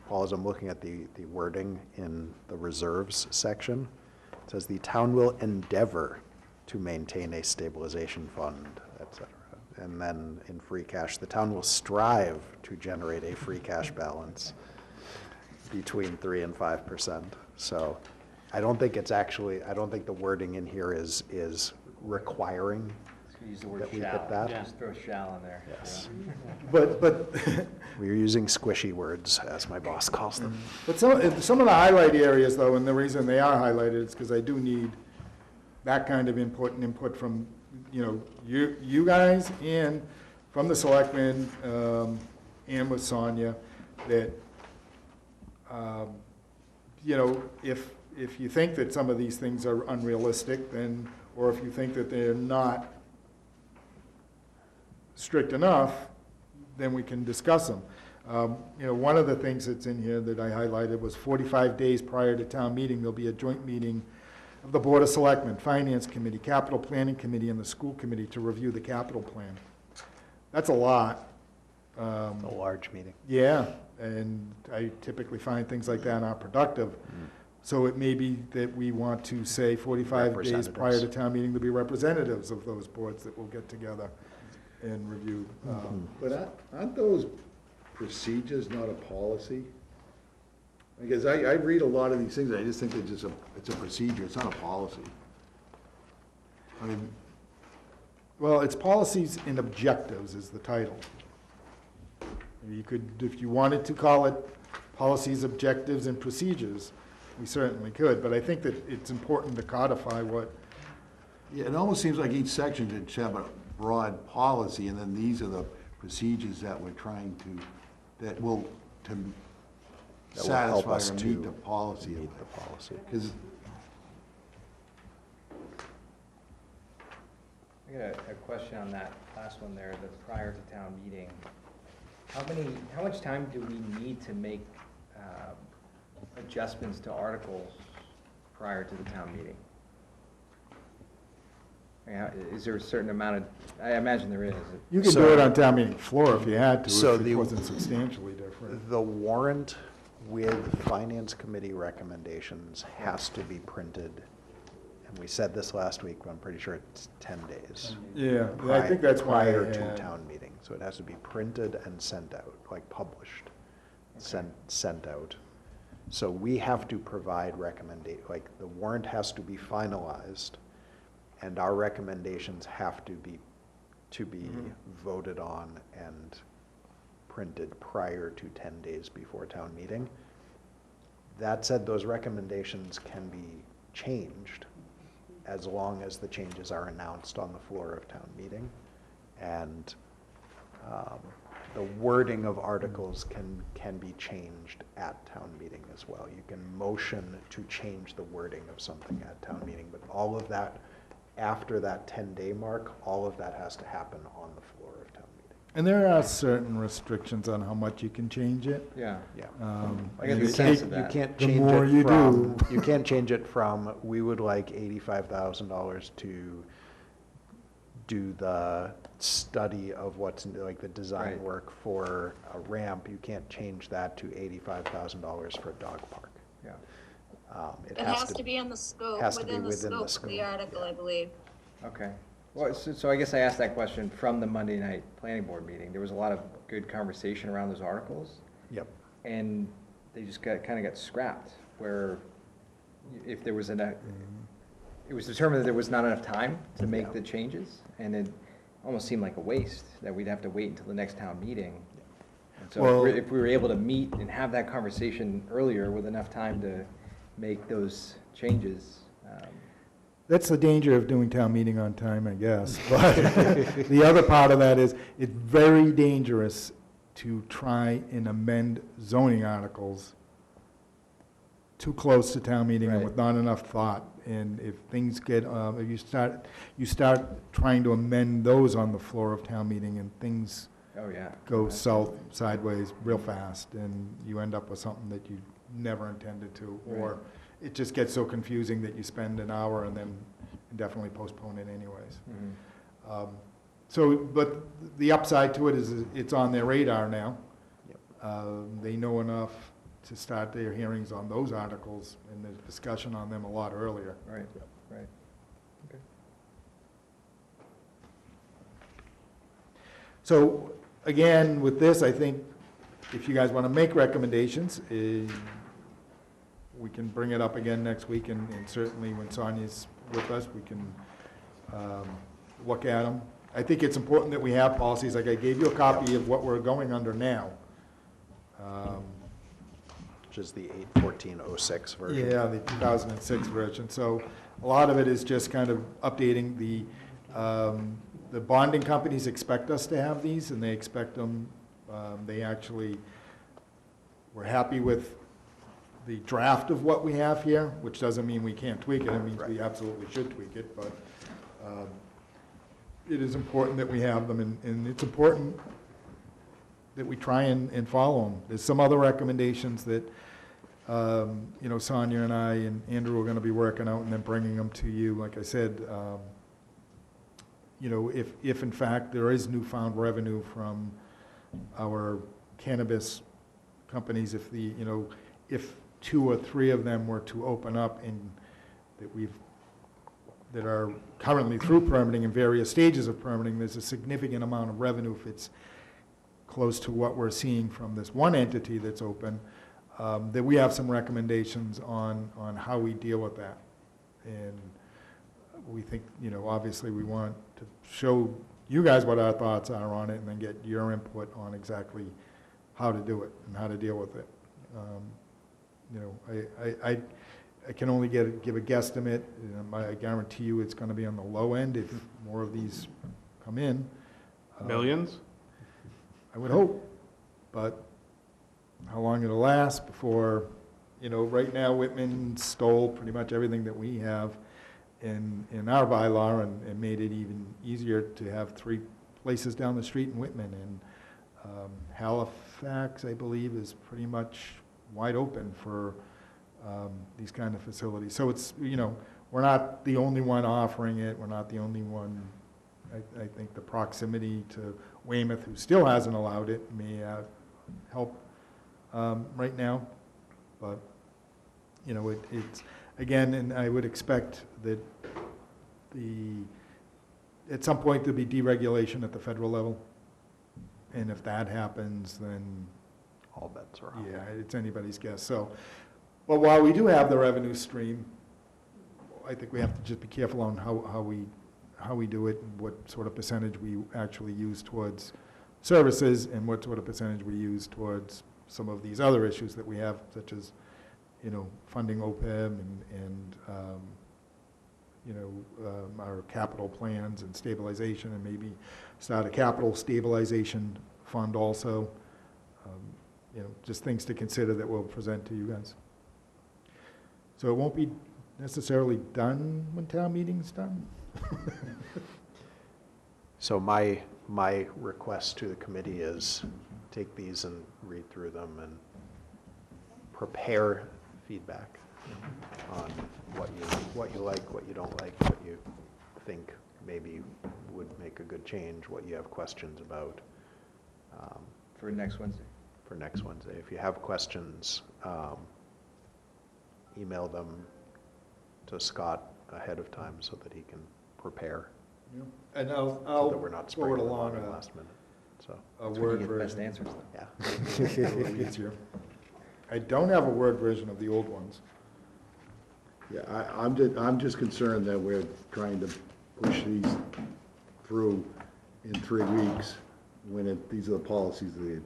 Paul, as I'm looking at the wording in the reserves section, it says the town will endeavor to maintain a stabilization fund, et cetera. And then in free cash, the town will strive to generate a free cash balance between 3% and 5%. So I don't think the wording in here is requiring Use the word that we shall. put that. Just throw shall in there. Yes. But We're using squishy words, as my boss calls them. But some of the highlight areas, though, and the reason they are highlighted is because I do need that kind of input and input from, you guys and from the selectmen, and with Sonia, that, if you think that some of these things are unrealistic, then, or if you think that they're not strict enough, then we can discuss them. One of the things that's in here that I highlighted was 45 days prior to town meeting, there'll be a joint meeting of the Board of Selectmen, Finance Committee, Capital Planning Committee, and the School Committee to review the capital plan. That's a lot. A large meeting. Yeah, and I typically find things like that aren't productive. So it may be that we want to say 45 days prior to town meeting to be representatives of those boards that will get together and review. But aren't those procedures not a policy? Because I read a lot of these things, and I just think it's a procedure, it's not a policy. I mean, Well, it's policies and objectives is the title. You could, if you wanted to call it policies, objectives, and procedures, we certainly could, but I think that it's important to codify what. yeah, it almost seems like each section should have a broad policy, and then these are the procedures that we're trying to, that will help satisfy us or to meet the policy. meet the policy. Because I got a question on that last one there, the prior to town meeting. How much time do we need to make adjustments to articles prior to the town meeting? Is there a certain amount of, I imagine there is. You could do it on town meeting floor if you had to, So if it wasn't substantially different. The warrant with Finance Committee recommendations has to be printed, and we said this last week, but I'm pretty sure it's 10 days. Yeah, I think that's why I Prior to had- town meeting, so it has to be printed and sent out, like published, sent out. So we have to provide like, the warrant has to be finalized, and our recommendations have to be voted on and printed prior to 10 days before town meeting. That said, those recommendations can be changed as long as the changes are announced on the floor of town meeting. And the wording of articles can be changed at town meeting as well. You can motion to change the wording of something at town meeting, but all of that, after that 10-day mark, all of that has to happen on the floor of town meeting. And there are certain restrictions on how much you can change it. Yeah. Yeah. I get You the sense of can't, you that. can't The change more it you from, do. you can't change it from, we would like $85,000 to do the study of what's, like the design Right. work for a ramp. You can't change that to $85,000 for a dog park. Yeah. It has to be in the scope, has to be within the within the scope of the scope, article, yeah. I believe. Okay. Well, so I guess I asked that question from the Monday night planning board meeting. There was a lot of good conversation around those articles, Yep. and they just kind of got scrapped, where if there was it was determined that there was not enough time to make Yeah. the changes, and it almost seemed like a waste, that we'd have to wait until the next town meeting. And so Well- if we were able to meet and have that conversation earlier with enough time to make those changes, That's the danger of doing town meeting on time, I guess. But the other part of that is, it's very dangerous to try and amend zoning articles too close to town meeting and Right. with not enough thought. And if things get, if you start trying to amend those on the floor of town meeting, and things oh, yeah. go south, sideways real fast, and you end up with something that you never intended to, or Right. it just gets so confusing that you spend an hour and then indefinitely postpone it anyways. Mhm. So, but the upside to it is it's on their radar now. Yep. They know enough to start their hearings on those articles and the discussion on them a lot earlier. Right, right. Okay. So, again, with this, I think if you guys want to make recommendations, we can bring it up again next week, and certainly when Sonia's with us, we can look at them. I think it's important that we have policies, like I gave you a copy of what we're going under now. Which is the 81406 version. Yeah, the 2006 version. So a lot of it is just kind of updating the bonding companies expect us to have these, and they expect them, they actually were happy with the draft of what we have here, which doesn't mean we can't tweak it. It means we absolutely should tweak it, but it is important that we have them, and it's important that we try and follow them. There's some other recommendations that, you know, Sonia and I and Andrew are going to be working out and then bringing them to you. Like I said, you know, if in fact there is newfound revenue from our cannabis companies, if the, you know, if 2 or 3 of them were to open up and that are currently through permitting in various stages of permitting, there's a significant amount of revenue if it's close to what we're seeing from this one entity that's open, that we have some recommendations on how we deal with that. And we think, you know, obviously we want to show you guys what our thoughts are on it and then get your input on exactly how to do it and how to deal with it. You know, I can only give a guesstimate. You know, I guarantee you it's going to be on the low end if more of these come in. Millions? I would hope, but how long it'll last before, you know, right now Whitman stole pretty much everything that we have in our bylaw and made it even easier to have 3 places down the street in Whitman. And Halifax, I believe, is pretty much wide open for these kind of facilities. So it's, you know, we're not the only one offering it. We're not the only one. I think the proximity to Weymouth, who still hasn't allowed it, may help right now. But, you know, it's, again, and I would expect that at some point there'll be deregulation at the federal level. And if that happens, then All bets are off. yeah, it's anybody's guess. So, but while we do have the revenue stream, I think we have to just be careful on how we do it and what sort of percentage we actually use towards services and what sort of percentage we use towards some of these other issues that we have, such as, you know, funding OPEB and you know, our capital plans and stabilization, and maybe start a capital stabilization fund also. You know, just things to consider that we'll present to you guys. So it won't be necessarily done when town meeting's done. So my my request to the committee is take these and read through them and prepare feedback on what you like, what you don't like, what you think maybe would make a good change, what you have questions about. For next Wednesday. For next Wednesday. If you have questions, email them to Scott ahead of time so that he can prepare. Yeah. And So I'll that we're not forward spraying them along on the last minute. So, a That's when you Word get the best version. answers. yeah. A little easier. I don't have a Word version of the old ones. Yeah, I'm just concerned that we're trying to push these through in 3 weeks when these are the policies, the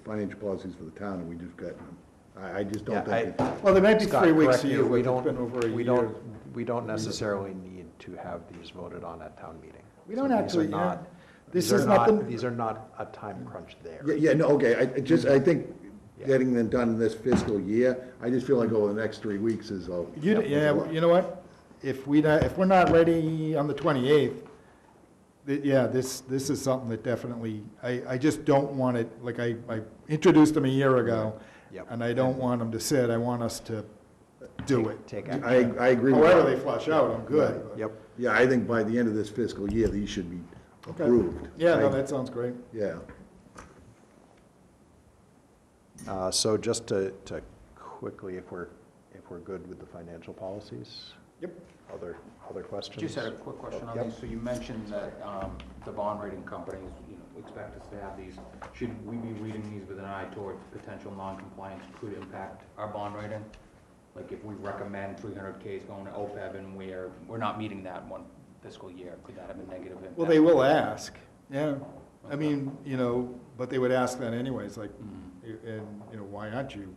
financial policies for the town, and we just got them. I just don't think. Well, there might be Scott, 3 weeks correct to me you, if we but it's don't- been over a we year. We don't necessarily need to have these voted on at town meeting. We So don't these are actually, yeah. not- This these are is not the- These are not a time crunch there. Yeah, no, okay, I think Yeah. getting them done this fiscal year, I just feel like over the next 3 weeks is a. Yeah, you know what? If we're not ready on the 28th, this is something that definitely, I just don't want it, like I introduced them a year ago, Yep. and I don't want them to sit, I want us to do it. Take I action. agree with However that. they flush out, I'm good. Right. but- Yep. Yeah, I think by the end of this fiscal year, these should be Okay. approved. Yeah, no, that sounds great. Yeah. So just to quickly, if we're good with the financial policies? Yep. Other questions? Just had a quick question on Yep. these. So you mentioned that the bond rating companies, expect us to have these. Should we be reading these with an eye towards potential non-compliance could impact our bond rating? Like if we recommend 300Ks going to OPEB and we're not meeting that one fiscal year, could that have a negative impact? Well, they will ask, yeah. I mean, but they would ask that anyways, like, and, why aren't you?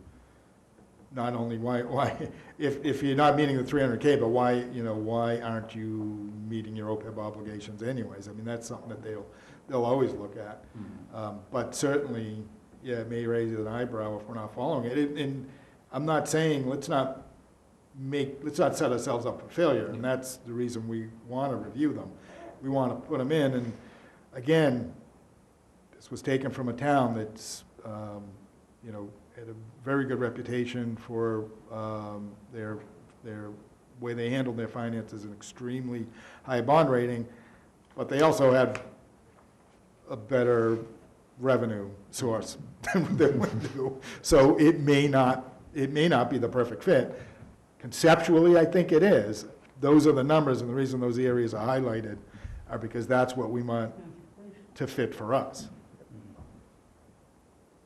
Not only why, if you're not meeting the 300K, but why aren't you meeting your OPEB obligations anyways? I mean, that's something that they'll always look at. But certainly, yeah, it may raise an eyebrow if we're not following it. And I'm not saying, let's not set ourselves up for failure, and that's the reason we want to review them. We want to put them in, and again, this was taken from a town that's, had a very good reputation for their way they handled their finances, an extremely high bond rating, but they also had a better revenue source than we do. So it may not be the perfect fit. Conceptually, I think it is. Those are the numbers, and the reason those areas are highlighted are because that's what we want to fit for us.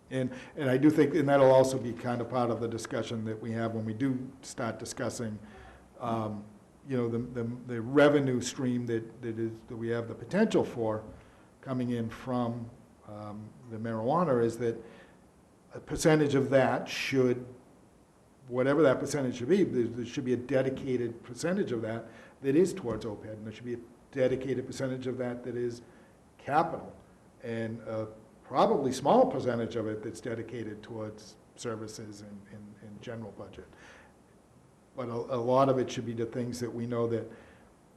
And I do think, and that'll also be kind of part of the discussion that we have when we do start discussing, the revenue stream that we have the potential for coming in from the marijuana, is that a percentage of that should, whatever that percentage should be, there should be a dedicated percentage of that is towards OPEB, and there should be a dedicated percentage of that is capital, and probably small percentage of it that's dedicated towards services and general budget. But a lot of it should be the things that we know that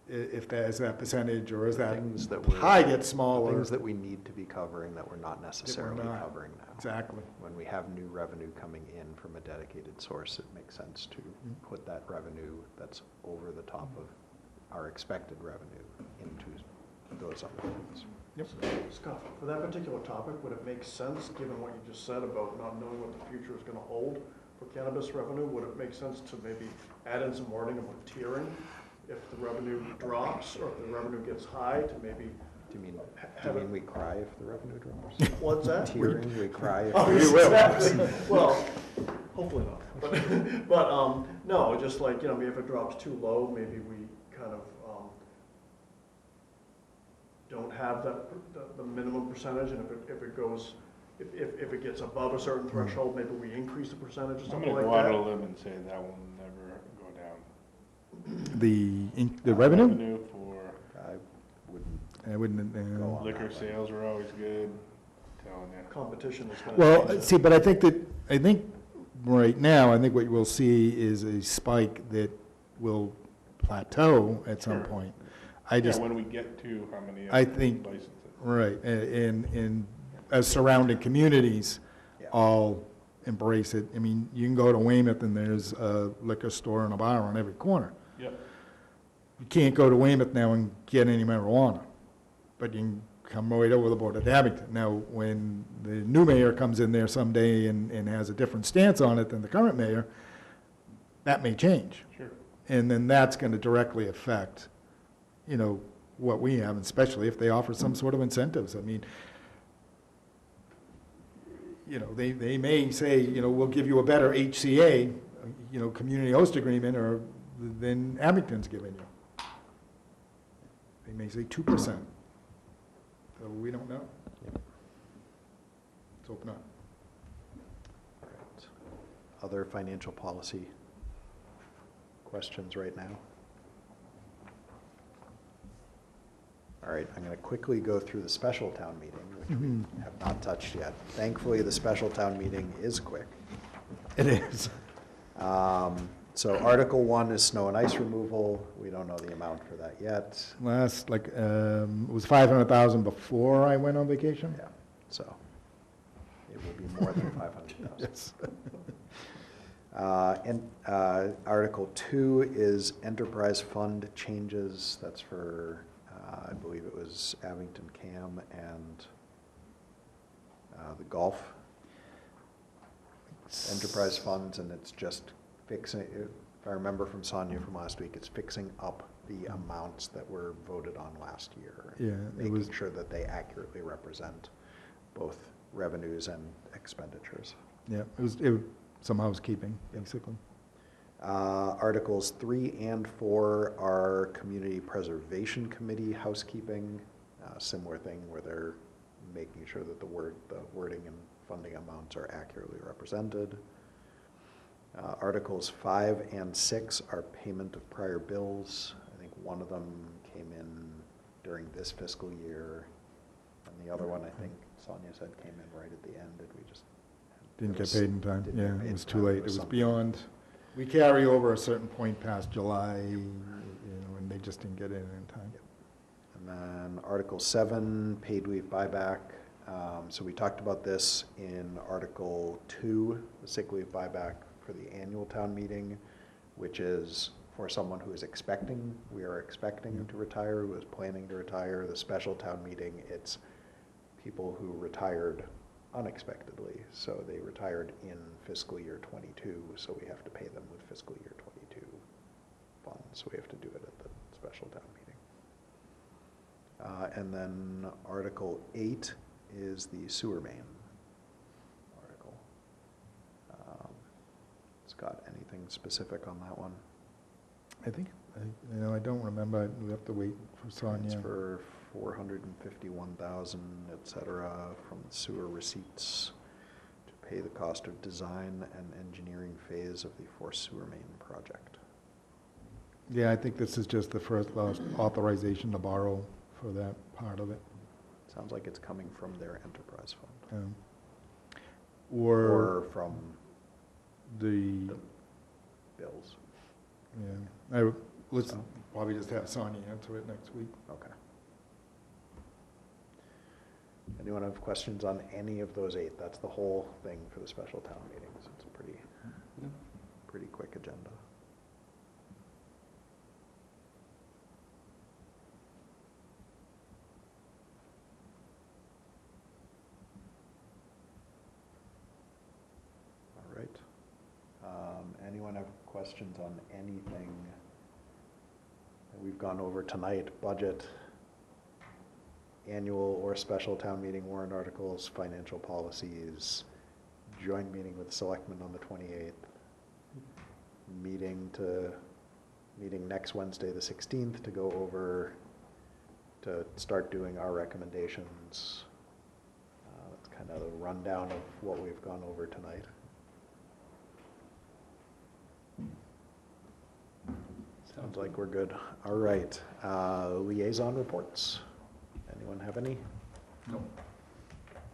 if that is that percentage, or as that Things that pie gets smaller. Things that we need to be covering that we're not necessarily not. covering now. Exactly. When we have new revenue coming in from a dedicated source, it makes sense to put that revenue that's over the top of our expected revenue into those other things. Yep. Scott, for that particular topic, would it make sense, given what you just said about not knowing what the future is going to hold for cannabis revenue, would it make sense to maybe add in some wording about tiering? If the revenue drops, or if the revenue gets high, to maybe Do you mean we cry if the revenue drops? What's that? Tearing, we cry if. Oh, you will. Well, hopefully not. But no, just like, maybe if it drops too low, maybe we kind of don't have the minimum percentage, and if it goes, if it gets above a certain threshold, maybe we increase the percentage or I'm something gonna like go that. out on a limb and say that will never go down. The revenue? Revenue for I wouldn't I wouldn't. go on liquor that. sales are always good, telling you. Competition is going to. Well, see, but I think right now, I think what you will see is a spike that will plateau at some Sure. point. Yeah, when we get to how many I think- licenses. Right, and as surrounding communities Yeah. all embrace it. I mean, you can go to Weymouth and there's a liquor store and a bar on every corner. Yep. You can't go to Weymouth now and get any marijuana, but you can come right over the border to Abington. Now, when the new mayor comes in there someday and has a different stance on it than the current mayor, that may change. Sure. And then that's going to directly affect, you know, what we have, especially if they offer some sort of incentives. I mean, you know, they may say, you know, we'll give you a better HCA, you know, community host agreement, or than Abington's giving you. They may say 2%. So we don't know. Let's hope not. All right. Other financial policy questions right now? All right, I'm going to quickly go through the special town meeting, which we have not touched yet. Thankfully, the special town meeting is quick. It is. So Article 1 is snow and ice removal. We don't know the amount for that yet. Last, like, it was 500,000 before I went on vacation? Yeah, so it will be more than 500,000. Yes. And Article 2 is enterprise fund changes. That's for, I believe it was Abington Cam and the golf enterprise funds, and it's just fixing, if I remember from Sonia from last week, it's fixing up the amounts that were voted on last year. Yeah, it was. Making sure that they accurately represent both revenues and expenditures. Yeah, it was some housekeeping, basically. Articles 3 and 4 are Community Preservation Committee housekeeping, similar thing where they're making sure that the wording and funding amounts are accurately represented. Articles 5 and 6 are payment of prior bills. I think one of them came in during this fiscal year, and the other one, I think Sonia said, came in right at the end, and we just Didn't get paid in time. didn't get Yeah, paid it was in too time. late. It It was was something. beyond, we carry over a certain point past July, you know, and they just didn't get it in time. And then Article 7, paid leave buyback. So we talked about this in Article 2, the sick leave buyback for the annual town meeting, which is for someone who is expecting, we are expecting to retire, who is planning to retire. The special town meeting, it's people who retired unexpectedly. So they retired in fiscal year 22, so we have to pay them with fiscal year 22 funds. So we have to do it at the special town meeting. And then Article 8 is the sewer main article. Scott, anything specific on that one? I think, you know, I don't remember. We have to wait for Sonia. It's for 451,000, et cetera, from the sewer receipts to pay the cost of design and engineering phase of the forced sewer main project. Yeah, I think this is just the first authorization to borrow for that part of it. Sounds like it's coming from their enterprise fund. Or Or from the, bills. yeah, let's probably just have Sonia answer it next week. Okay. Anyone have questions on any of those 8? That's the whole thing for the special town meetings. It's a pretty quick agenda. All right. Anyone have questions on anything that we've gone over tonight? Budget, annual or special town meeting warrant articles, financial policies, joint meeting with the selectmen on the 28th, meeting next Wednesday, the 16th, to go over, to start doing our recommendations. That's kind of the rundown of what we've gone over tonight. Sounds like we're good. All right. Liaison reports. Anyone have any? No.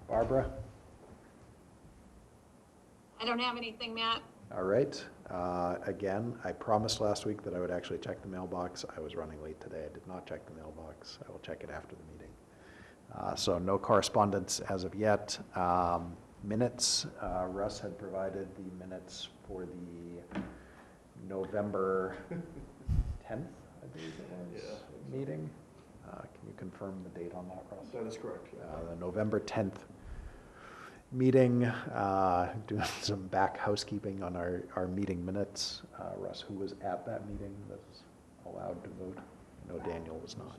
Barbara? I don't have anything, Matt. All right. Again, I promised last week that I would actually check the mailbox. I was running late today. I did not check the mailbox. I will check it after the meeting. So no correspondence as of yet. Minutes, Russ had provided the minutes for the November 10th, I believe it was, meeting. Can you confirm the date on that, Russ? That is correct, yeah. The November 10th meeting, doing some back housekeeping on our meeting minutes. Russ, who was at that meeting, was allowed to vote. No, Daniel was not.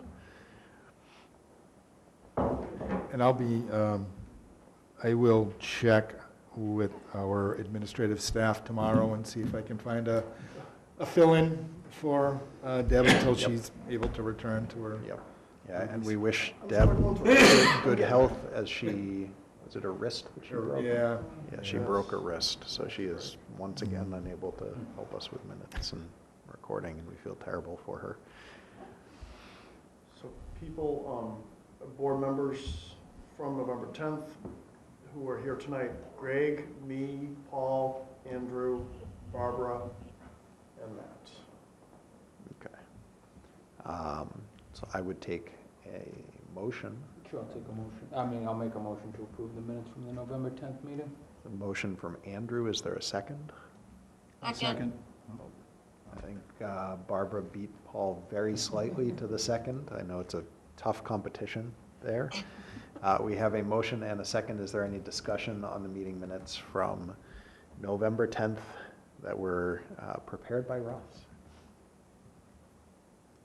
And I will check with our administrative staff tomorrow and see if I can find a fill-in for Deb until she's able to return to her. Yep. Yeah, and we wish Deb good health as she, was it her wrist that she broke? Yeah. Yeah, she broke her wrist, so she is once again unable to help us with minutes and recording, and we feel terrible for her. So people, board members from November 10th who are here tonight, Greg, me, Paul, Andrew, Barbara, and Matt. Okay. So I would take a motion. Sure, I'll take a motion. I'll make a motion to approve the minutes from the November 10th meeting. A motion from Andrew, is there a second? Second. I think Barbara beat Paul very slightly to the second. I know it's a tough competition there. We have a motion and a second. Is there any discussion on the meeting minutes from November 10th that were prepared by Ross?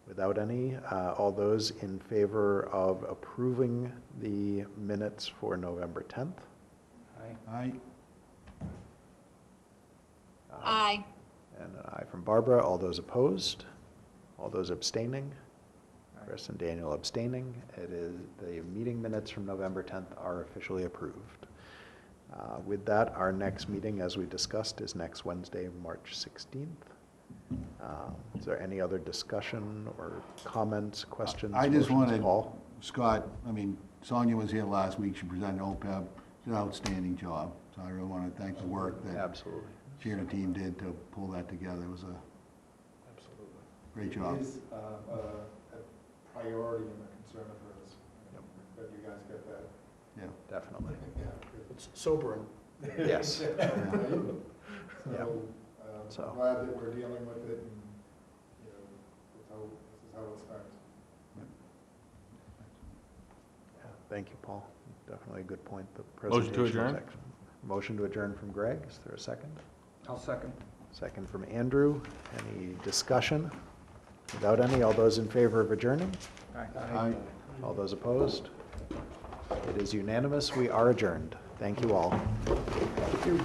Without any, all those in favor of approving the minutes for November 10th? Aye. Aye. And an aye from Barbara. All those opposed? All those abstaining? Chris and Daniel abstaining. It is, the meeting minutes from November 10th are officially approved. With that, our next meeting, as we discussed, is next Wednesday, March 16th. Is there any other discussion or comments, questions? I just motions, wanted, Paul? Scott, Sonia was here last week, she presented OPEB, it's an outstanding job. So I really want to thank the work that Absolutely. she and her team did to pull that together. It was a great job. It is a priority and a concern of hers, that you guys get that. Yeah. Definitely. It's sobering. Yes. Yeah. So, So. I'm glad that we're dealing with it, and, this is how it starts. Yeah, thank you, Paul. Definitely a good point. The Motion to presentation was adjourn? excellent. Motion to adjourn from Greg. Is there a second? I'll second. Second from Andrew. Any discussion? Without any, all those in favor of adjourning? Aye. All those opposed? It is unanimous. We are adjourned. Thank you all. Thank you.